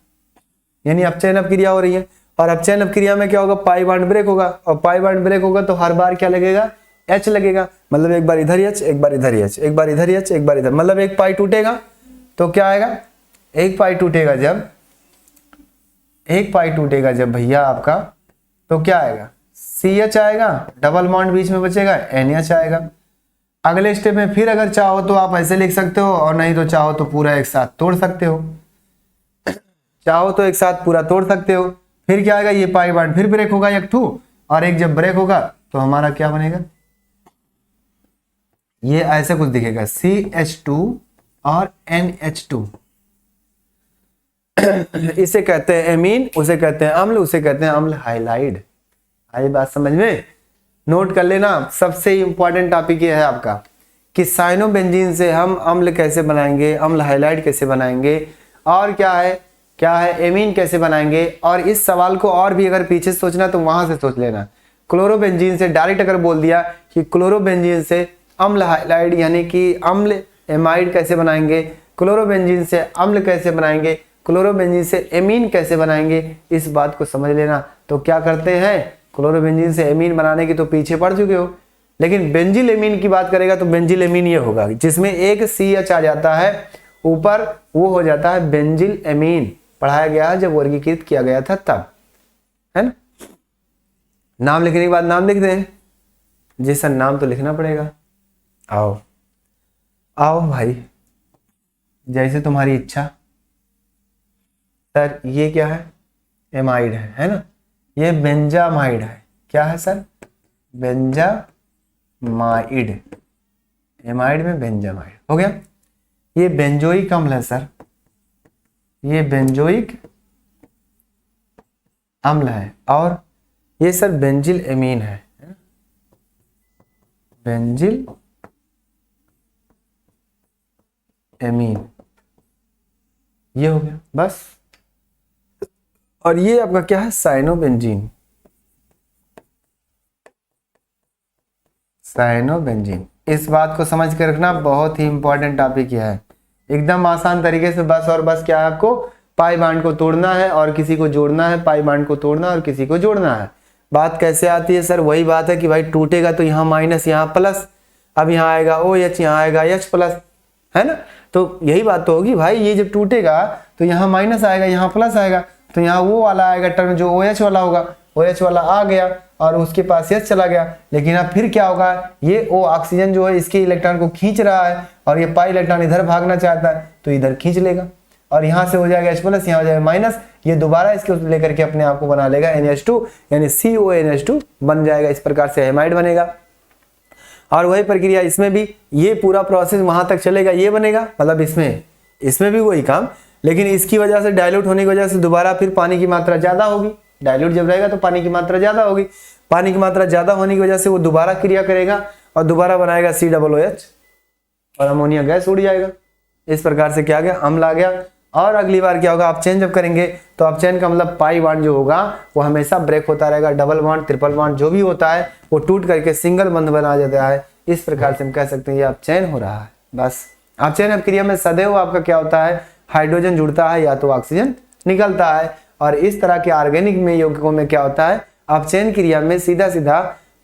यानी अपचयन अपक्रिया हो रही है। और अपचयन अपक्रिया में क्या होगा, पाई बॉन्ड ब्रेक होगा, और पाई बॉन्ड ब्रेक होगा तो हर बार क्या लगेगा, H लगेगा, मतलब एक बार इधर H, एक बार इधर H, एक बार इधर H, एक बार इधर, मतलब एक पाई टूटेगा तो क्या आएगा, एक पाई टूटेगा जब, एक पाई टूटेगा जब भैया आपका, तो क्या आएगा, CH आएगा, डबल बॉन्ड बीच में बचेगा, NH आएगा। अगले स्टेप में फिर अगर चाहो तो आप ऐसे लिख सकते हो, और नहीं तो चाहो तो पूरा एक साथ तोड़ सकते हो। चाहो तो एक साथ पूरा तोड़ सकते हो। फिर क्या आएगा, ये पाई बॉन्ड फिर ब्रेक होगा एक ठू, और एक जब ब्रेक होगा तो हमारा क्या बनेगा, ये ऐसे कुछ दिखेगा CH2 और NH2। इसे कहते हैं एमीन, उसे कहते हैं अम्ल, उसे कहते हैं अम्ल हाइलाइड। आई बात समझ में? नोट कर लेना, सबसे इंपॉर्टेंट टॉपिक ये है आपका कि साइनोबेंजीन से हम अम्ल कैसे बनाएंगे, अम्ल हाइलाइड कैसे बनाएंगे, और क्या है एमीन कैसे बनाएंगे। और इस सवाल को और भी अगर पीछे सोचना तो वहां से सोच लेना। क्लोरोबेंजीन से डायरेक्ट अगर बोल दिया कि क्लोरोबेंजीन से अम्ल हाइलाइड यानी कि अम्ल एमाइड कैसे बनाएंगे, क्लोरोबेंजीन से अम्ल कैसे बनाएंगे, क्लोरोबेंजीन से एमीन कैसे बनाएंगे, इस बात को समझ लेना। तो क्या करते हैं, क्लोरोबेंजीन से एमीन बनाने की तो पीछे पड़ चुके हो, लेकिन बेंजिल एमीन की बात करेगा तो बेंजिल एमीन ये होगा जिसमें एक CH आ जाता है ऊपर, वो हो जाता है बेंजिल एमीन। पढ़ाया गया जब वर्गीकृत किया गया था तब, है ना। नाम लिखने के बाद नाम लिख दें, जी सर नाम तो लिखना पड़ेगा। आओ आओ भाई, जैसे तुम्हारी इच्छा। सर ये क्या है, एमाइड है ना, ये बेंजामाइड है। क्या है सर, बेंजामाइड, एमाइड में बेंजामाइड हो गया। ये बेंजोइक अम्ल है सर, ये बेंजोइक अम्ल है, और ये सर बेंजिल एमीन है, बेंजिल एमीन, ये हो गया बस। और ये आपका क्या है, साइनोबेंजीन, साइनोबेंजीन। इस बात को समझ कर रखना, बहुत ही इंपॉर्टेंट टॉपिक यह है। एकदम आसान तरीके से बस और बस क्या है, आपको पाई बांड को तोड़ना है और किसी को जोड़ना है, पाई बांड को तोड़ना है और किसी को जोड़ना है। बात कैसे आती है सर, वही बात है कि भाई टूटेगा तो यहाँ माइनस यहाँ प्लस, अब यहाँ आएगा OH, यहाँ आएगा H प्लस, है ना। तो यही बात तो होगी भाई, ये जब टूटेगा तो यहाँ माइनस आएगा, यहाँ प्लस आएगा, तो यहाँ वो वाला आएगा टर्म जो OH वाला होगा, OH वाला आ गया और उसके पास H चला गया। लेकिन अब फिर क्या होगा, ये O ऑक्सीजन जो है इसके इलेक्ट्रॉन को खींच रहा है और ये पाई इलेक्ट्रॉन इधर भागना चाहता है तो इधर खींच लेगा, और यहाँ से हो जाएगा H प्लस, यहाँ हो जाएगा माइनस, ये दोबारा इसके लेकर के अपने आप को बना लेगा NH2 यानी CONH2 बन जाएगा। इस प्रकार से हेमाइड बनेगा। और वही प्रक्रिया इसमें भी, ये पूरा प्रोसेस वहां तक चलेगा, ये बनेगा, मतलब इसमें भी वही काम, लेकिन इसकी वजह से डाइल्यूट होने की वजह से दोबारा फिर पानी की मात्रा ज्यादा होगी। डाइल्यूट जब रहेगा तो पानी की मात्रा ज्यादा होगी, पानी की मात्रा ज्यादा होने की वजह से वो दोबारा क्रिया करेगा और दोबारा बनाएगा COOH और अमोनिया गैस उड़ जाएगा। इस प्रकार से क्या आ गया, अम्ल आ गया। और अगली बार क्या होगा, आप चेन जब करेंगे तो आप चेन का मतलब पाई बॉन्ड जो होगा वो हमेशा ब्रेक होता रहेगा, डबल बॉन्ड ट्रिपल बॉन्ड जो भी होता है वो टूट करके सिंगल बंध बना जाता है। इस प्रकार से हम कह सकते हैं ये आप चेन हो रहा है। बस आप चेन अभिक्रिया में सदैव आपका क्या होता है, हाइड्रोजन जुड़ता है या तो ऑक्सीजन निकलता है। और इस तरह के ऑर्गेनिक में यौगिकों में क्या होता है, आप चेन क्रिया में सीधा सीधा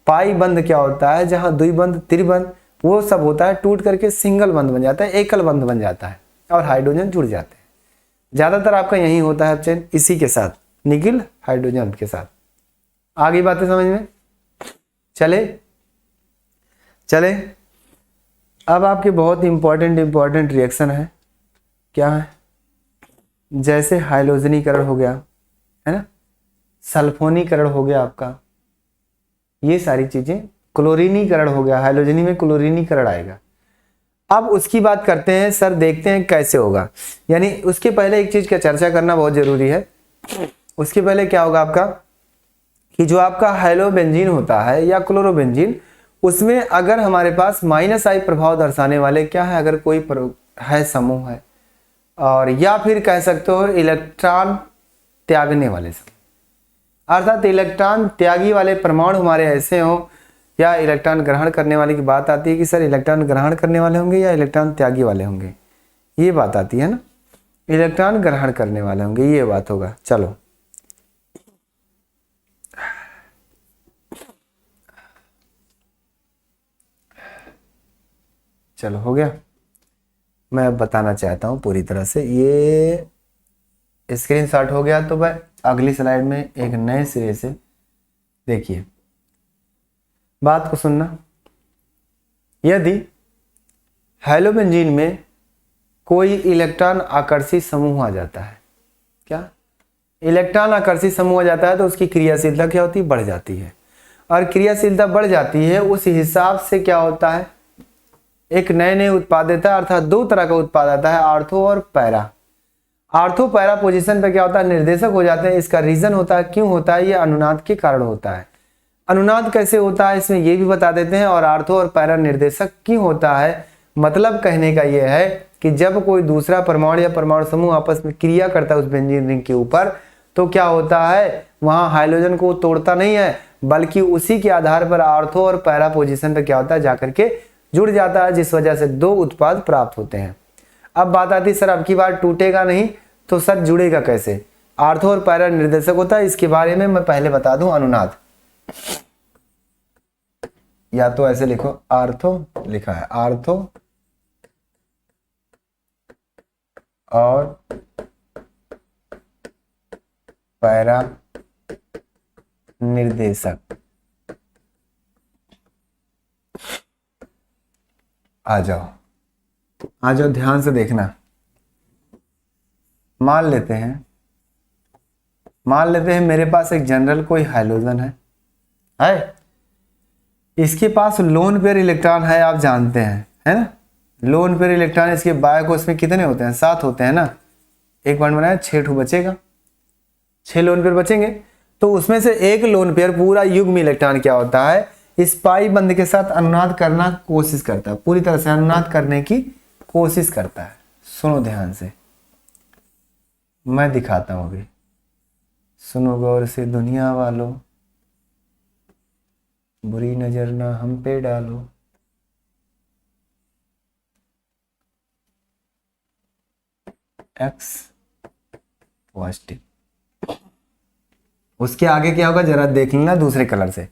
पाई बंध क्या होता है, जहां द्विबंध त्रिबंध वो सब होता है टूट करके सिंगल बंध बन जाता है, एकल बंध बन जाता है और हाइड्रोजन जुड़ जाते हैं। ज्यादातर आपका यही होता है चेन, इसी के साथ निकिल हाइड्रोजन के साथ। आगे बातें समझ में चले। अब आपके बहुत इंपॉर्टेंट रिएक्शन है, क्या है, जैसे हाइलोजनीकरण हो गया है ना, सल्फोनीकरण हो गया आपका, ये सारी चीजें, क्लोरीनीकरण हो गया, हाइलोजनी में क्लोरीनीकरण आएगा। अब उसकी बात करते हैं सर, देखते हैं कैसे होगा। यानी उसके पहले एक चीज का चर्चा करना बहुत जरूरी है। उसके पहले क्या होगा आपका कि जो आपका हाइलोबेंजीन होता है या क्लोरोबेंजीन, उसमें अगर हमारे पास -I प्रभाव दर्शाने वाले क्या है, अगर कोई है समूह है, और या फिर कह सकते हो इलेक्ट्रॉन त्यागने वाले समूह, अर्थात इलेक्ट्रॉन त्यागी वाले परमाणु हमारे ऐसे हो, या इलेक्ट्रॉन ग्रहण करने वाले की बात आती है कि सर इलेक्ट्रॉन ग्रहण करने वाले होंगे या इलेक्ट्रॉन त्यागी वाले होंगे, ये बात आती है ना, इलेक्ट्रॉन ग्रहण करने वाले होंगे, ये बात होगा। चलो हो गया। मैं अब बताना चाहता हूं पूरी तरह से, ये स्क्रीनशॉट हो गया तो भाई अगली स्लाइड में एक नए सिरे से देखिए, बात को सुनना। यदि हैलोबेंजीन में कोई इलेक्ट्रॉन आकर्षी समूह आ जाता है, क्या इलेक्ट्रॉन आकर्षी समूह आ जाता है तो उसकी क्रियाशीलता क्या होती है, बढ़ जाती है। और क्रियाशीलता बढ़ जाती है उस हिसाब से क्या होता है, एक नए नए उत्पाद देता है, अर्थात दो तरह का उत्पाद आता है, आर्थो और पैरा। आर्थो पैरा पोजीशन पे क्या होता है, निर्देशक हो जाते हैं। इसका रीजन होता है, क्यों होता है, ये अनुनाद के कारण होता है। अनुनाद कैसे होता है इसमें ये भी बता देते हैं। और आर्थो और पैरा निर्देशक क्यों होता है, मतलब कहने का यह है कि जब कोई दूसरा परमाणु या परमाणु समूह आपस में क्रिया करता है उस बेंजीन रिंग के ऊपर, तो क्या होता है, वहां हाइड्रोजन को तोड़ता नहीं है, बल्कि उसी के आधार पर आर्थो और पैरा पोजीशन पर क्या होता है, जाकर के जुड़ जाता है, जिस वजह से दो उत्पाद प्राप्त होते हैं। अब बात आती है सर अब की बार टूटेगा नहीं तो सर जुड़ेगा कैसे। आर्थो और पैरा निर्देशक होता है, इसके बारे में मैं पहले बता दूं। अनुनाद या तो ऐसे लिखो, आर्थो लिखा है, आर्थो और पैरा निर्देशक। आ जाओ ध्यान से देखना। मान लेते हैं मेरे पास एक जनरल कोई हाइड्रोजन है, इसके पास लोन पेयर इलेक्ट्रॉन है, आप जानते हैं, है ना। लोन पेयर इलेक्ट्रॉन इसके बायो कोष में कितने होते हैं, 7 होते हैं ना। एक बॉन्ड बनाया, 6 बचेगा, 6 लोन पेयर बचेंगे। तो उसमें से एक लोन पेयर पूरा युग्म इलेक्ट्रॉन क्या होता है, इस पाई बंध के साथ अनुनाद करना कोशिश करता है, पूरी तरह से अनुनाद करने की कोशिश करता है। सुनो ध्यान से, मैं दिखाता हूं अभी, सुनो गौर से दुनिया वालों, बुरी नजर ना हम पे डालो। एक्स पॉजिटिव, उसके आगे क्या होगा जरा देख लेना दूसरे कलर से।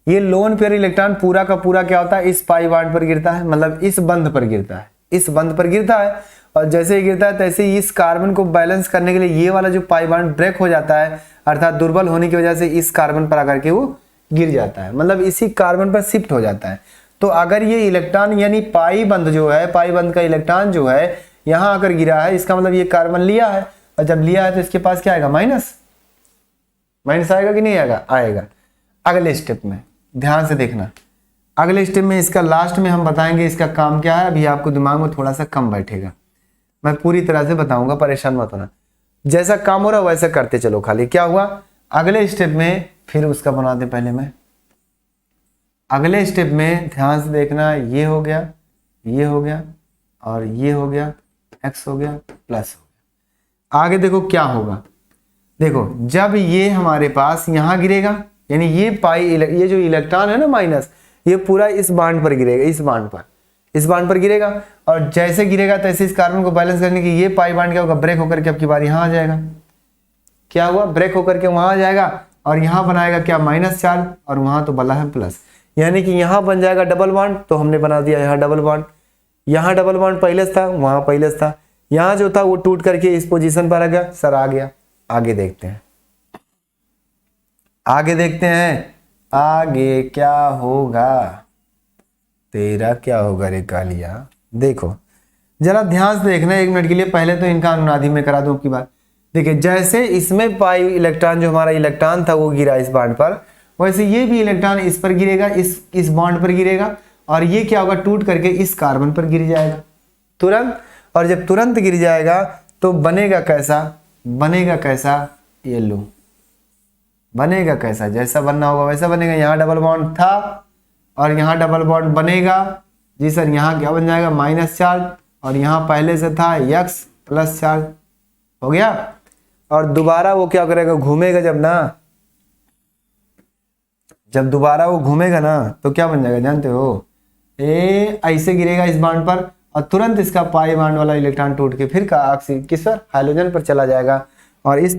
ये लोन पेयर इलेक्ट्रॉन पूरा का पूरा क्या होता है, इस पाई बॉन्ड पर गिरता है, मतलब इस बंध पर गिरता है, इस बंध पर गिरता है। और जैसे ही गिरता है तैसे ही इस कार्बन को बैलेंस करने के लिए ये वाला जो पाई बॉन्ड ब्रेक हो जाता है, अर्थात दुर्बल होने की वजह से इस कार्बन पर आकर के वो गिर जाता है, मतलब इसी कार्बन पर शिफ्ट हो जाता है। तो अगर ये इलेक्ट्रॉन यानी पाई बंध जो है, पाई बंध का इलेक्ट्रॉन जो है यहां आकर गिरा है, इसका मतलब ये कार्बन लिया है, और जब लिया है तो इसके पास क्या आएगा, माइनस। माइनस आएगा कि नहीं आएगा, आएगा। अगले स्टेप में ध्यान से देखना, अगले स्टेप में इसका लास्ट में हम बताएंगे इसका काम क्या है। अभी आपको दिमाग में थोड़ा सा कम बैठेगा, मैं पूरी तरह से बताऊंगा, परेशान मत होना। जैसा काम हो रहा है वैसा करते चलो। खाली क्या हुआ अगले स्टेप में, फिर उसका बना दे पहले मैं। अगले स्टेप में ध्यान से देखना, ये हो गया, ये हो गया, और ये हो गया, एक्स हो गया, प्लस हो गया। आगे देखो क्या होगा, देखो जब ये हमारे पास यहां गिरेगा, यानी ये पाई ये जो इलेक्ट्रॉन है ना माइनस, ये पूरा इस बॉन्ड पर गिरेगा, इस बॉन्ड पर गिरेगा। और जैसे गिरेगा तैसे इस कार्बन को बैलेंस करने की ये पाई बॉन्ड क्या होगा, ब्रेक होकर के अब की बार यहां आ जाएगा। क्या हुआ, ब्रेक होकर के वहां आ जाएगा, और यहां बनाएगा क्या, माइनस चार्ज, और वहां तो बना है प्लस, यानी कि यहां बन जाएगा डबल बॉन्ड। तो हमने बना दिया यहां डबल बॉन्ड, यहां डबल बॉन्ड पहले था, वहां पहले था, यहां जो था वो टूट करके इस पोजीशन पर आ गया। सर आ गया, आगे देखते हैं, आगे देखते हैं आगे क्या होगा, तेरा क्या होगा रे कालिया। देखो जरा ध्यान से देखना 1 मिनट के लिए, पहले तो इनका अनुनादी में करा दो की बात। देखिए जैसे इसमें पाई इलेक्ट्रॉन जो हमारा इलेक्ट्रॉन था वो गिरा इस बॉन्ड पर, वैसे ये भी इलेक्ट्रॉन इस पर गिरेगा, इस बॉन्ड पर गिरेगा, और ये क्या होगा, टूट करके इस कार्बन पर गिर जाएगा तुरंत। और जब तुरंत गिर जाएगा तो बनेगा कैसा, बनेगा कैसा, ये लो बनेगा कैसा, जैसा बनना होगा वैसा बनेगा। यहाँ डबल बॉन्ड था और यहाँ डबल बॉन्ड बनेगा जी सर, यहाँ क्या बन जाएगा, माइनस चार्ज, और यहाँ पहले से था एक्स प्लस चार्ज, हो गया। और दोबारा वो क्या करेगा, घूमेगा जब ना, जब दोबारा वो घूमेगा ना तो क्या बन जाएगा जानते हो, ए ऐसे गिरेगा इस बॉन्ड पर, और तुरंत इसका पाई बॉन्ड वाला इलेक्ट्रॉन टूट के फिर किस पर, हाइड्रोजन पर चला जाएगा। और इस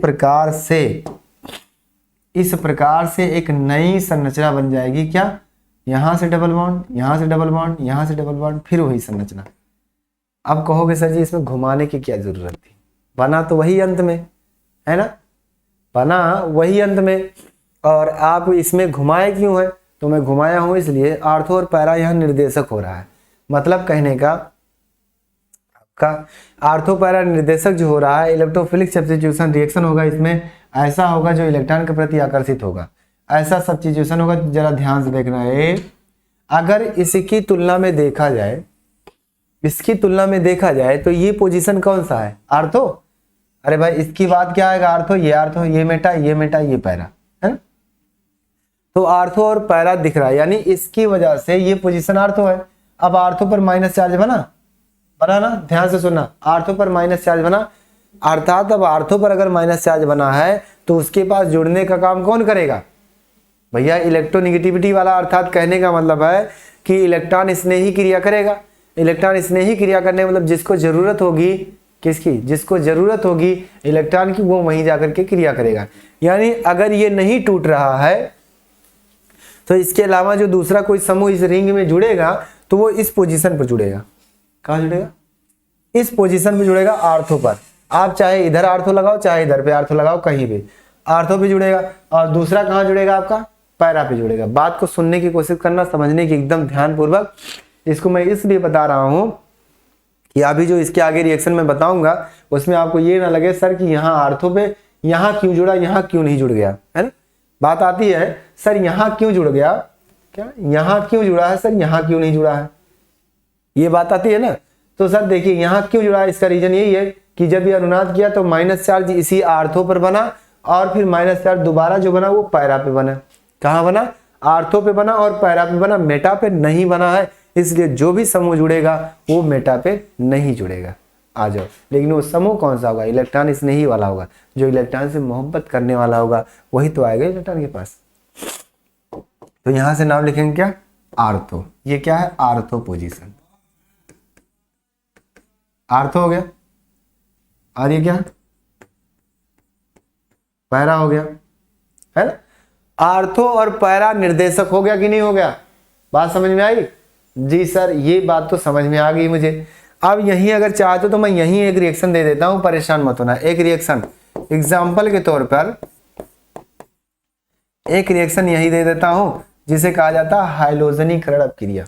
प्रकार से एक नई संरचना बन जाएगी। क्या, यहां से डबल बॉन्ड, यहां से डबल बॉन्ड, यहां से डबल बॉन्ड, फिर वही संरचना। अब कहोगे सर जी इसमें घुमाने की क्या जरूरत थी, बना तो वही अंत में है ना, बना वही अंत में, और आप इसमें घुमाए क्यों है, तो मैं घुमाया हूं इसलिए आर्थो और पैरा यहां निर्देशक हो रहा है। मतलब कहने का का आर्थो पैरा निर्देशक जो हो रहा है इलेक्ट्रोफिलिक सब्स्टिट्यूशन रिएक्शन होगा, इसमें ऐसा होगा जो इलेक्ट्रॉन के प्रति आकर्षित होगा, ऐसा सब्स्टिट्यूशन होगा। जरा ध्यान से देखना है, अगर इसकी तुलना में देखा जाए, इसकी तुलना में देखा जाए तो ये पोजीशन कौन सा है, आर्थो। अरे भाई इसकी बात क्या आएगा, आर्थो, ये मेटा, ये पैरा, है ना। तो आर्थो और पैरा दिख रहा है, यानी इसकी वजह से ये पोजीशन आर्थो है। अब आर्थो पर माइनस चार्ज बना ना, ध्यान से सुनना, आर्थो पर माइनस चार्ज बना, अर्थात अब आर्थो पर अगर माइनस चार्ज बना है तो उसके पास जुड़ने का काम कौन करेगा भैया, इलेक्ट्रोनिगेटिविटी वाला। अर्थात कहने का मतलब है कि इलेक्ट्रॉन स्नेही क्रिया करेगा। इलेक्ट्रॉन स्नेही क्रिया करने मतलब जिसको जरूरत होगी, किसकी, जिसको जरूरत होगी इलेक्ट्रॉन की, वो वहीं जाकर के क्रिया करेगा। यानी अगर ये नहीं टूट रहा है तो इसके अलावा जो दूसरा कोई समूह इस रिंग में जुड़ेगा तो वो इस पोजीशन पर जुड़ेगा। कहाँ जुड़ेगा, इस पोजीशन पे जुड़ेगा, आर्थो पर। आप चाहे इधर आर्थो लगाओ, चाहे इधर पे आर्थो लगाओ, कहीं भी आर्थो पे जुड़ेगा। और दूसरा कहाँ जुड़ेगा, आपका पैरा पे जुड़ेगा। बात को सुनने की कोशिश करना, समझने की एकदम ध्यान पूर्वक। इसको मैं इसलिए बता रहा हूं कि अभी जो इसके आगे रिएक्शन में बताऊंगा उसमें आपको ये ना लगे सर कि यहाँ आर्थो पे यहाँ क्यों जुड़ा, यहाँ क्यों नहीं जुड़ गया, है ना। बात आती है सर यहाँ क्यों जुड़ गया, क्या यहाँ क्यों जुड़ा है सर, यहाँ क्यों नहीं जुड़ा है, ये बात आती है ना। तो सर देखिए यहाँ क्यों जुड़ा है, इसका रीजन यही है कि जब ये अनुनाद किया तो माइनस चार्ज इसी आर्थो पर बना और फिर माइनस चार्ज दोबारा जो बना वो पैरा पे बना। कहाँ बना, आर्थो पे बना और पैरा पे बना, मेटा पे नहीं बना है। इसलिए जो भी समूह जुड़ेगा वो मेटा पे नहीं जुड़ेगा। आ जाओ, लेकिन वो समूह कौन सा होगा, इलेक्ट्रॉन स्नेही वाला होगा, जो इलेक्ट्रॉन से मोहब्बत करने वाला होगा वही तो आएगा इलेक्ट्रॉन के पास। तो यहां से नाम लिखेंगे क्या, आर्थो। ये क्या है, आर्थो पोजीशन, आर्थो हो गया। और ये क्या, पैरा हो गया, है ना। आर्थो और पैरा निर्देशक हो गया कि नहीं हो गया, बात समझ में आई जी सर, ये बात तो समझ में आ गई मुझे। अब यहीं अगर चाहते तो मैं यहीं एक रिएक्शन दे देता हूं, परेशान मत होना। एक रिएक्शन एग्जाम्पल के तौर पर एक रिएक्शन यही दे देता हूं जिसे कहा जाता है हाइलोजनीकरण अपक्रिया,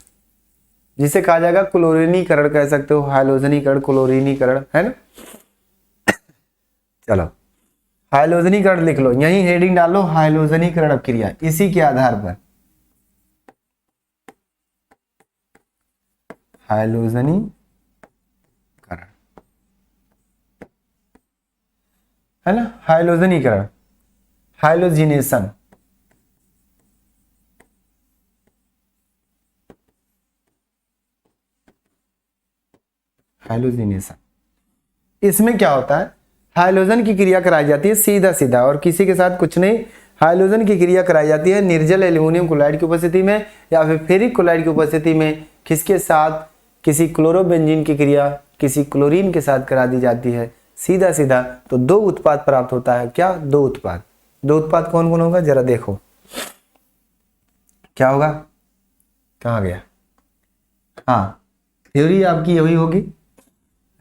जिसे कहा जाएगा क्लोरीनीकरण कह सकते हो, हाइलोजनीकरण, क्लोरीनीकरण, है ना। चलो हाइलोजनीकरण लिख लो, यही हेडिंग डालो, हाइलोजनीकरण अपक्रिया। इसी के आधार पर हाइलोजनीकरण, है ना, हाइलोजनीकरण, हाइलोजिनेशन, हाइलोजिनेशन। इसमें क्या होता है, हाइलोजन की क्रिया कराई जाती है सीधा सीधा और किसी के साथ कुछ नहीं। हाइलोजन की क्रिया कराई जाती है निर्जल एल्यूमिनियम क्लोराइड की उपस्थिति में या फिर फेरिक क्लोराइड की उपस्थिति में, किसके साथ, किसी क्लोरोबेंजीन की क्रिया किसी क्लोरीन के साथ करा दी जाती है सीधा सीधा। तो दो उत्पाद प्राप्त होता है, क्या, दो उत्पाद। दो उत्पाद कौन कौन होगा, जरा देखो क्या होगा, कहाँ गया, हाँ थ्योरी आपकी यही होगी।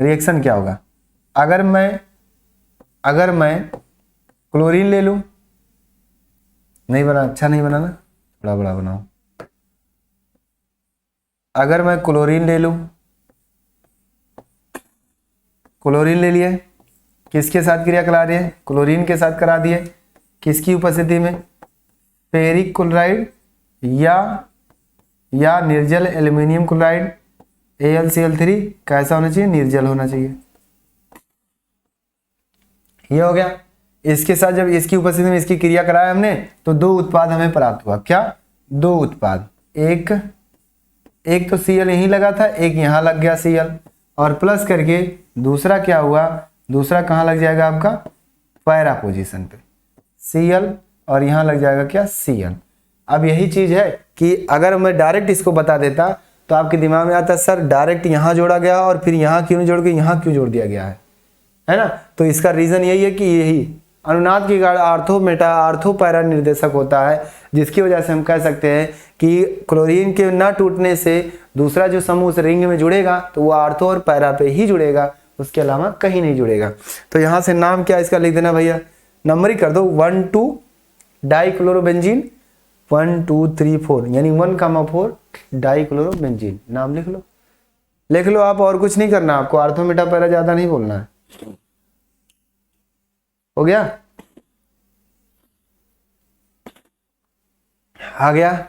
रिएक्शन क्या होगा, अगर मैं क्लोरीन ले लूं, नहीं बना, अच्छा नहीं बना ना, थोड़ा बड़ा बनाओ। अगर मैं क्लोरीन ले लूं, क्लोरीन ले लिए, किसके साथ क्रिया करा रही है, क्लोरीन के साथ करा दिए, किसकी उपस्थिति में, फेरिक क्लोराइड या निर्जल एल्यूमिनियम क्लोराइड AlCl3। कैसा होना चाहिए, निर्जल होना चाहिए। ये हो गया। इसके साथ जब इसकी उपस्थिति में इसकी क्रिया कराया हमने तो दो उत्पाद हमें प्राप्त हुआ, क्या, दो उत्पाद। एक तो Cl यहीं लगा था, एक यहां लग गया Cl, और प्लस करके दूसरा क्या हुआ, दूसरा कहां लग जाएगा आपका, पैरा पोजीशन पे Cl, और यहां लग जाएगा क्या, Cl। अब यही चीज है कि अगर मैं डायरेक्ट इसको बता देता तो आपके दिमाग में आता सर डायरेक्ट यहां जोड़ा गया और फिर यहां क्यों नहीं जोड़ के यहां क्यों जोड़ दिया गया है ना। तो इसका रीजन यही है कि यही अनुनाद की गाढ़ आर्थो मेटा आर्थो पैरा निर्देशक होता है, जिसकी वजह से हम कह सकते हैं कि क्लोरीन के न टूटने से दूसरा जो समूह उस रिंग में जुड़ेगा तो वो आर्थो और पैरा पे ही जुड़ेगा, उसके अलावा कहीं नहीं जुड़ेगा। तो यहाँ से नाम क्या इसका लिख देना भैया, नंबर ही कर दो 1 2 डाइक्लोरोबेंजीन 1 2 3 4, यानी 1,4 डाइक्लोरोबेंजीन, नाम लिख लो। लिख लो आप, और कुछ नहीं करना आपको, आर्थो मेटा पैरा ज्यादा नहीं बोलना है। हो गया, आ गया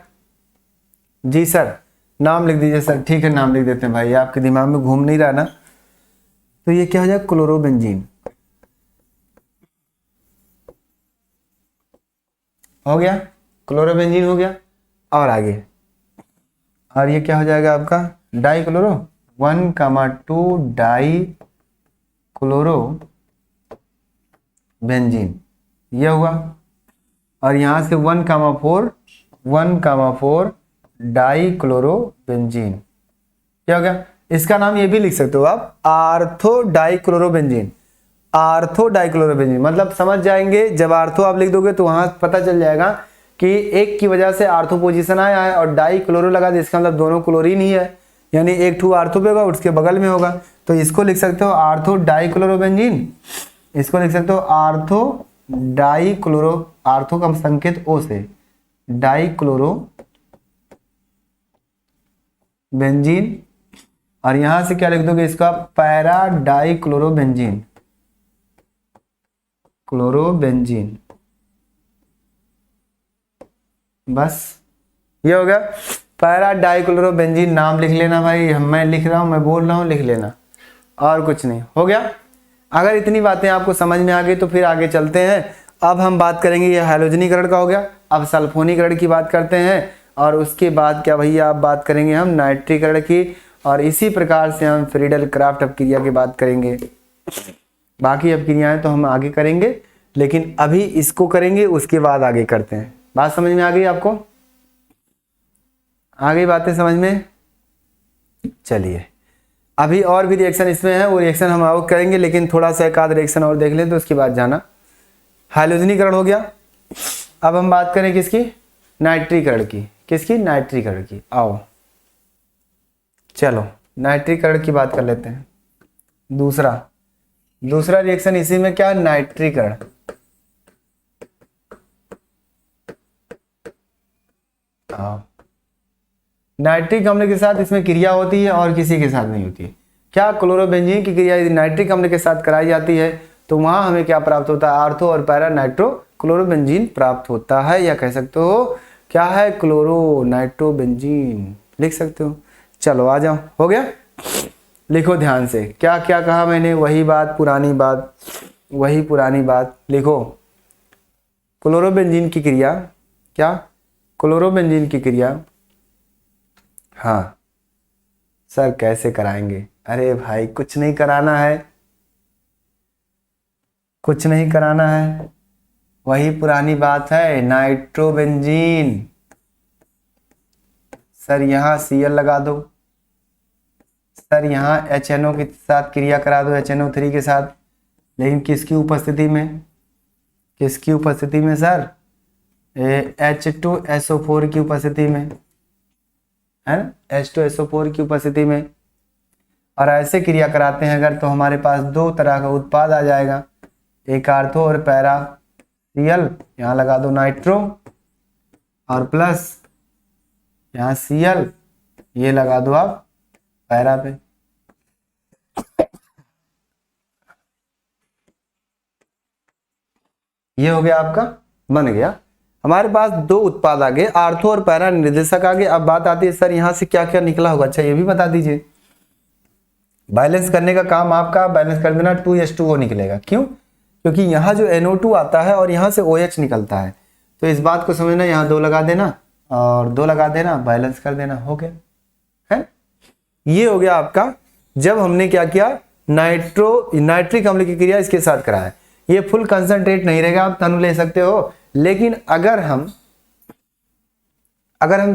जी सर। नाम लिख दीजिए सर। ठीक है, नाम लिख देते हैं भाई, आपके दिमाग में घूम नहीं रहा ना। तो ये क्या हो जाएगा, क्लोरोबेंजीन। हो गया, क्लोरोबेंजीन हो गया। और आगे, और ये क्या हो जाएगा आपका, die chloro 1,2 die chloro benzene, ये हुआ। और यहां से 1,4 डाई क्लोरो बेंजीन, क्या हो गया। इसका नाम ये भी लिख सकते हो आप, ortho die chloro benzene. Ortho die chloro benzene मतलब समझ जाएंगे, जब आर्थो आप लिख दोगे तो वहां पता चल जाएगा कि एक की वजह से आर्थो पोजीशन आया है, और डाई क्लोरो लगा दे, इसका मतलब दोनों क्लोरीन ही है, यानी एक ठू आर्थो पे होगा, उसके बगल में होगा। तो इसको लिख सकते हो आर्थो डाई क्लोरो बेंजीन, इसको लिख सकते हो आर्थो डाई क्लोरो, आर्थो का संकेत ओ से, डाई क्लोरो बेंजीन। और यहां से क्या लिख दोगे इसका, para die chloro benzene, chlorobenzene. बस ये हो गया, पैरा डाइक्लोरोबेंजीन। नाम लिख लेना भाई, मैं लिख रहा हूं, मैं बोल रहा हूं, लिख लेना, और कुछ नहीं। हो गया। अगर इतनी बातें आपको समझ में आ गई तो फिर आगे चलते हैं। अब हम बात करेंगे, ये हैलोजनीकरण का हो गया, अब सल्फोनीकरण की बात करते हैं, और उसके बाद क्या भैया आप बात करेंगे हम नाइट्रीकरण की, और इसी प्रकार से हम फ्रीडल क्राफ्ट अपक्रिया की बात करेंगे। बाकी अपक्रियाएं तो हम आगे करेंगे, लेकिन अभी इसको करेंगे, उसके बाद आगे करते हैं। बात समझ में आ गई आपको, आ गई बातें समझ में। चलिए, अभी और भी रिएक्शन इसमें है, वो रिएक्शन हम और करेंगे, लेकिन थोड़ा सा एक आध रिएक्शन और देख लें तो उसके बाद जाना। हाइलोजनीकरण हो गया। अब हम बात करें किसकी, नाइट्रीकरण की। किसकी, नाइट्रीकरण की। आओ चलो नाइट्रीकरण की बात कर लेते हैं। दूसरा रिएक्शन इसी में क्या, नाइट्रीकरण। नाइट्रिक अम्ल के साथ इसमें क्रिया होती है और किसी के साथ नहीं होती है। क्या, क्लोरोबेंजीन की क्रिया यदि नाइट्रिक अम्ल के साथ कराई जाती है तो वहां हमें क्या प्राप्त होता है, आर्थो और पैरा नाइट्रो क्लोरोबेंजीन प्राप्त होता है, या कह सकते हो क्या है, क्लोरो नाइट्रोबेंजीन लिख सकते हो। चलो आ जाओ, हो गया। लिखो ध्यान से, क्या क्या कहा मैंने, वही बात पुरानी बात, वही पुरानी बात लिखो। क्लोरोबेंजीन की क्रिया, क्या, क्लोरोबेंजीन की क्रिया। हाँ सर कैसे कराएंगे, अरे भाई कुछ नहीं कराना है, कुछ नहीं कराना है, वही पुरानी बात है, नाइट्रोबेंजीन। सर यहाँ Cl लगा दो, सर यहाँ HNO के साथ क्रिया करा दो, HNO3 के साथ, लेकिन किसकी उपस्थिति में, किसकी उपस्थिति में सर, H2SO4 की उपस्थिति में, है ना, H2SO4 की उपस्थिति में। और ऐसे क्रिया कराते हैं अगर, तो हमारे पास दो तरह का उत्पाद आ जाएगा, एक आर्थो और पैरा Cl, यहाँ लगा दो नाइट्रो, और प्लस यहाँ Cl, ये लगा दो आप पैरा पे। ये हो गया आपका, बन गया। हमारे पास दो उत्पाद आ गए, आर्थो और पैरा निर्देशक आ गए। अब बात आती है सर यहाँ से क्या क्या निकला होगा, अच्छा ये भी बता दीजिए। बैलेंस करने का काम आपका, बैलेंस कर देना, 2H2O निकलेगा। क्यों, क्योंकि यहाँ जो NO2 आता है और यहाँ से OH निकलता है, तो इस बात को समझना, यहाँ 2 लगा देना और 2 लगा देना, बैलेंस कर देना, हो गया है। ये हो गया आपका, जब हमने क्या किया, नाइट्रिक अम्ल की क्रिया इसके साथ कराया। ये फुल कंसंट्रेट नहीं रहेगा, आप तनु ले सकते हो, लेकिन अगर हम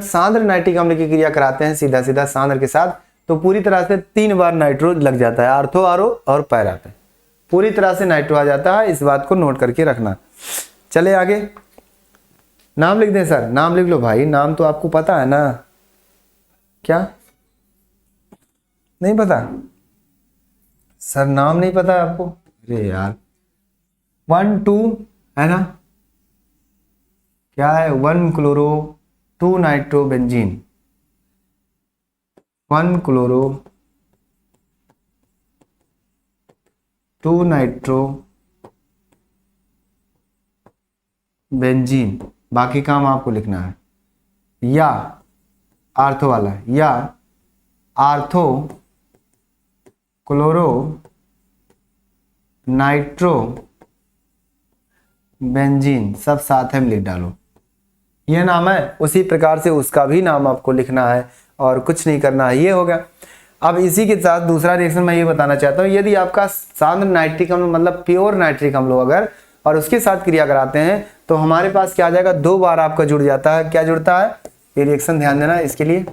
सांद्र नाइट्रिक अम्ल की क्रिया कराते हैं सीधा सीधा सांद्र के साथ, तो पूरी तरह से 3 बार नाइट्रो लग जाता है, आर्थो, आरो और पैरा पे पूरी तरह से नाइट्रो आ जाता है। इस बात को नोट करके रखना। चले आगे, नाम लिख दें सर, नाम लिख लो भाई, नाम तो आपको पता है ना, क्या नहीं पता सर, नाम नहीं पता है आपको, अरे यार 1 2 है ना, क्या है, 1 chloro 2 nitrobenzene, 1 chloro 2 nitro benzene, बाकी काम आपको लिखना है, या आर्थो वाला, या आर्थो क्लोरो नाइट्रो बेंजीन, सब साथ में लिख डालो। यह नाम है, उसी प्रकार से उसका भी नाम आपको लिखना है और कुछ नहीं करना है। ये हो गया। अब इसी के साथ दूसरा रिएक्शन मैं ये बताना चाहता हूँ, यदि आपका सांद्र नाइट्रिक अम्ल मतलब प्योर नाइट्रिक अम्ल हो अगर, और उसके साथ क्रिया कराते हैं तो हमारे पास क्या आ जाएगा, 2 बार आपका जुड़ जाता है। क्या जुड़ता है, ये रिएक्शन ध्यान देना इसके लिए,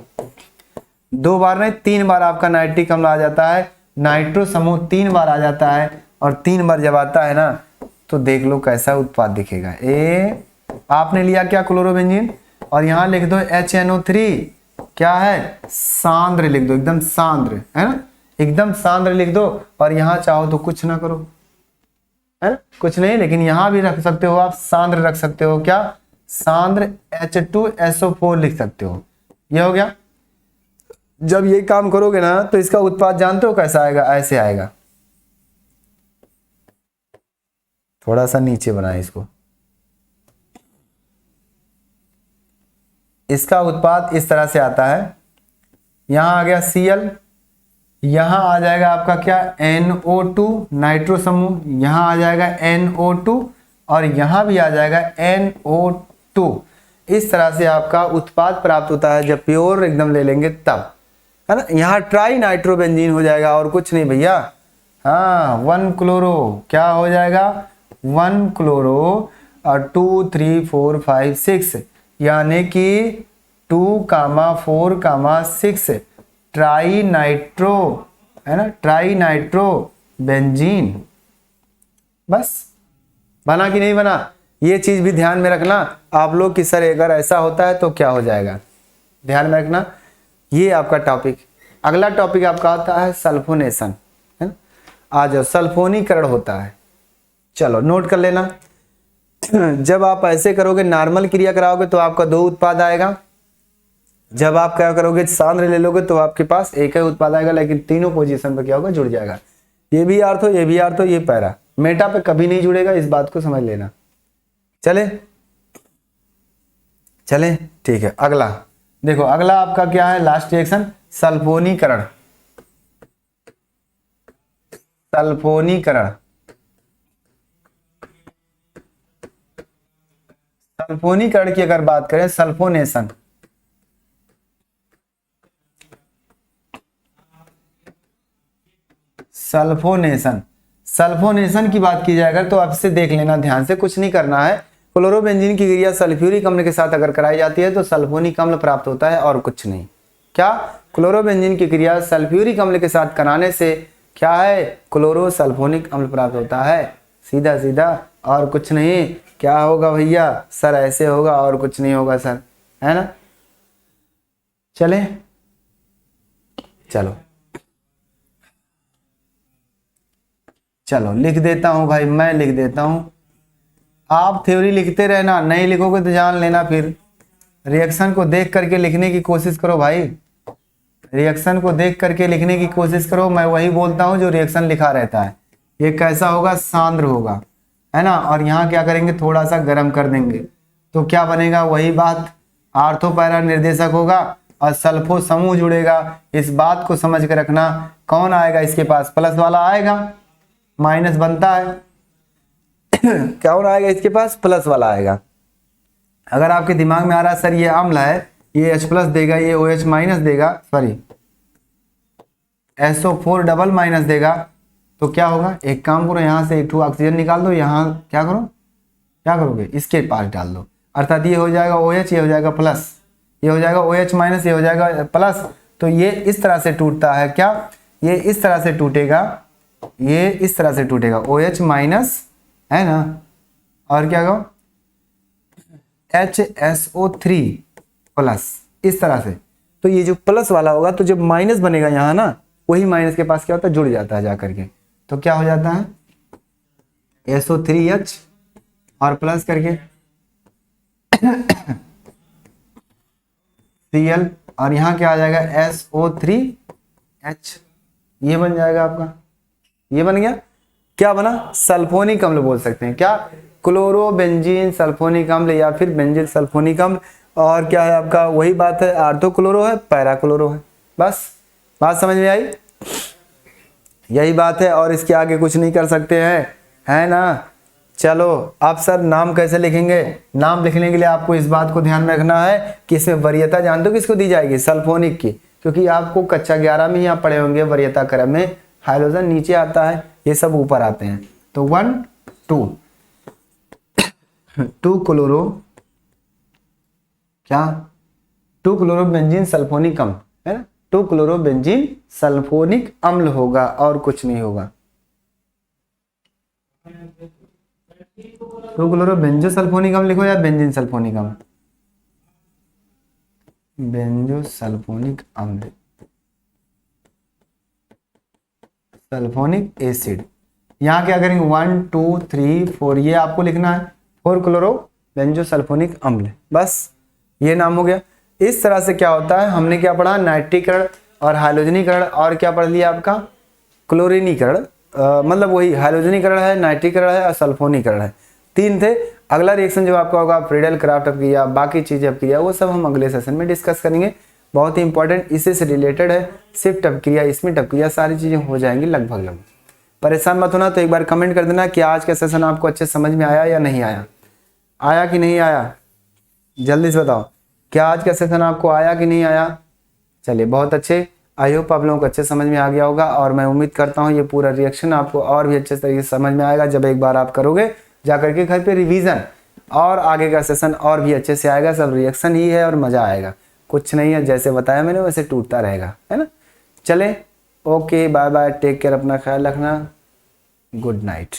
2 बार नहीं 3 बार आपका नाइट्रिक अम्ल आ जाता है, नाइट्रो समूह 3 बार आ जाता है, और 3 बार जब आता है ना तो देख लो कैसा उत्पाद दिखेगा। आपने लिया क्या, क्लोरोबेंजीन, और यहाँ लिख दो HNO3, क्या है, सांद्र लिख दो, एकदम सांद्र, है ना, एकदम सांद्र लिख दो। और यहाँ चाहो तो कुछ ना करो, है ना, कुछ नहीं, लेकिन यहाँ भी रख सकते हो आप, सांद्र रख सकते हो, क्या, सांद्र H2SO4 लिख सकते हो। ये हो गया। जब ये काम करोगे ना तो इसका उत्पाद जानते हो कैसा आएगा, ऐसे आएगा। थोड़ा सा नीचे बनाए इसको, इसका उत्पाद इस तरह से आता है। यहां आ गया Cl, यहां आ जाएगा आपका क्या, NO2 नाइट्रो समूह, यहां आ जाएगा NO2, और यहां भी आ जाएगा NO2। इस तरह से आपका उत्पाद प्राप्त होता है जब प्योर एकदम ले लेंगे तब, है ना। यहाँ ट्राई नाइट्रोबेंजीन हो जाएगा और कुछ नहीं भैया। हाँ, 1 क्लोरो क्या हो जाएगा, 1 क्लोरो और 2 3 4 5 6, यानी कि 2,4,6 ट्राई नाइट्रो, है ना, ट्राई नाइट्रो बेंजीन। बस बना कि नहीं बना, ये चीज भी ध्यान में रखना आप लोग कि सर अगर ऐसा होता है तो क्या हो जाएगा, ध्यान में रखना। ये आपका टॉपिक। अगला टॉपिक आपका आता है सल्फोनेशन, है ना। आ जाओ, सल्फोनीकरण होता है, चलो नोट कर लेना। जब आप ऐसे करोगे, नॉर्मल क्रिया कराओगे तो आपका 2 उत्पाद आएगा। जब आप क्या करोगे, सांद्र ले लोगे तो आपके पास एक ही उत्पाद आएगा, लेकिन तीनों पोजीशन पर क्या होगा, जुड़ जाएगा। ये भी आर्थो, ये भी आर्थो, ये पैरा, मेटा पे कभी नहीं जुड़ेगा, इस बात को समझ लेना। चले चले, ठीक है। अगला देखो, अगला आपका क्या है, लास्ट रिएक्शन, सल्फोनीकरण। सल्फोनीकरण, सल्फोनीकरण की अगर बात करें, सल्फोनेशन, सल्फोनेशन, सल्फोनेशन की बात की जाए अगर तो आपसे देख लेना ध्यान से, कुछ नहीं करना है। क्लोरोबेंजीन की क्रिया सल्फ्यूरिक अम्ल के साथ अगर कराई जाती है तो सल्फोनिक अम्ल प्राप्त होता है और कुछ नहीं। क्या, क्लोरोबेंजीन की क्रिया सल्फ्यूरिक अम्ल के साथ कराने से क्या है, क्लोरो सल्फोनिक अम्ल प्राप्त होता है, सीधा सीधा, और कुछ नहीं। क्या होगा भैया, सर ऐसे होगा और कुछ नहीं होगा सर, है ना। चले, चलो चलो लिख देता हूं भाई, मैं लिख देता हूं, आप थ्योरी लिखते रहना, नहीं लिखोगे तो जान लेना। फिर रिएक्शन को देख करके लिखने की कोशिश करो भाई, रिएक्शन को देख करके लिखने की कोशिश करो। मैं वही बोलता हूं जो रिएक्शन लिखा रहता है। ये कैसा होगा, सांद्र होगा, है ना, और यहाँ क्या करेंगे, थोड़ा सा गर्म कर देंगे तो क्या बनेगा, वही बात, आर्थो पैरा निर्देशक होगा और सल्फो समूह जुड़ेगा। इस बात को समझ के रखना। कौन आएगा इसके पास, प्लस वाला आएगा, माइनस बनता है। कौन आएगा इसके पास, प्लस वाला आएगा। अगर आपके दिमाग में आ रहा है सर ये अम्ल है, ये H प्लस देगा, ये OH माइनस देगा, सॉरी SO4 डबल माइनस देगा, तो क्या होगा, एक काम करो, यहाँ से 2 ऑक्सीजन निकाल दो, यहाँ क्या करो, क्या करोगे, इसके पास डाल दो, अर्थात ये हो जाएगा OH, ये हो जाएगा प्लस, ये हो जाएगा OH माइनस, ये हो जाएगा प्लस। तो ये इस तरह से टूटता है, क्या, ये इस तरह से टूटेगा, ये इस तरह से टूटेगा, OH माइनस, है ना, और क्या कहो, HSO3 प्लस, इस तरह से। तो ये जो प्लस वाला होगा, तो जब माइनस बनेगा यहाँ ना, वही माइनस के पास क्या होता है, जुड़ जाता है जाकर के, तो क्या हो जाता है, SO3H और प्लस करके Cl, और यहाँ क्या आ जाएगा, SO3H, ये बन जाएगा आपका, ये बन गया। क्या बना, सल्फोनिक अम्ल बोल सकते हैं। क्या, क्लोरोबेंजीन सल्फोनिक अम्ल या फिर बेंजील सल्फोनिक अम्ल। और क्या है आपका, वही बात है, आर्थोक्लोरो है, पैराक्लोरो है। बस बात समझ में आई, यही बात है, और इसके आगे कुछ नहीं कर सकते हैं, है ना। चलो अब सर नाम कैसे लिखेंगे, नाम लिखने के लिए आपको इस बात को ध्यान में रखना है कि इसमें वरीयता जानते हो किसको दी जाएगी, सल्फोनिक की, क्योंकि आपको कक्षा 11 में ही आप पढ़े होंगे वरीयता क्रम में हाइड्रोजन नीचे आता है, ये सब ऊपर आते हैं। तो 1 2 क्लोरो, क्या, 2 क्लोरोबेंजीन सल्फोनिक अम्ल है ना, 2 क्लोरोबेंजीन सल्फोनिक अम्ल होगा और कुछ नहीं होगा। 2 क्लोरोबेंजो सल्फोनिक अम्ल लिखो या बेंजीन सल्फोनिक अम्ल, बेंजो सल्फोनिक अम्ल, सल्फोनिक एसिड। यहाँ क्या करेंगे 1 2 3 4, ये आपको लिखना है, 4 क्लोरो बेंजो सल्फोनिक अम्ल, बस ये नाम हो गया। इस तरह से क्या होता है, हमने क्या पढ़ा, नाइट्रीकरण और हाइड्रोजनीकरण, और क्या पढ़ लिया आपका, क्लोरीनीकरण, मतलब वही हाइड्रोजनीकरण है, नाइट्रीकरण है और सल्फोनीकरण है, 3 थे। अगला रिएक्शन जो आपका होगा फ्रीडल क्राफ्ट अपक्रिया, बाकी चीजें अपक्रिया, वो सब हम अगले सेशन में डिस्कस करेंगे, बहुत ही इंपॉर्टेंट इसी से रिलेटेड है। शिफ्ट अपक्रिया, स्प्लिट अपक्रिया, सारी चीजें हो जाएंगी लगभग। परेशान मत होना, तो एक बार कमेंट कर देना कि आज का सेशन आपको अच्छे समझ में आया या नहीं आया, आया कि नहीं आया, जल्दी से बताओ, क्या आज का सेशन आपको आया कि नहीं आया। चलिए बहुत अच्छे, आई होप आप लोगों को अच्छे समझ में आ गया होगा, और मैं उम्मीद करता हूँ ये पूरा रिएक्शन आपको और भी अच्छे तरीके से समझ में आएगा जब एक बार आप करोगे जाकर के घर पे रिवीजन, और आगे का सेशन और भी अच्छे से आएगा। सब रिएक्शन ही है और मज़ा आएगा, कुछ नहीं है, जैसे बताया मैंने वैसे टूटता रहेगा, है ना। चले, okay, bye bye, take care, अपना ख्याल रखना, गुड नाइट।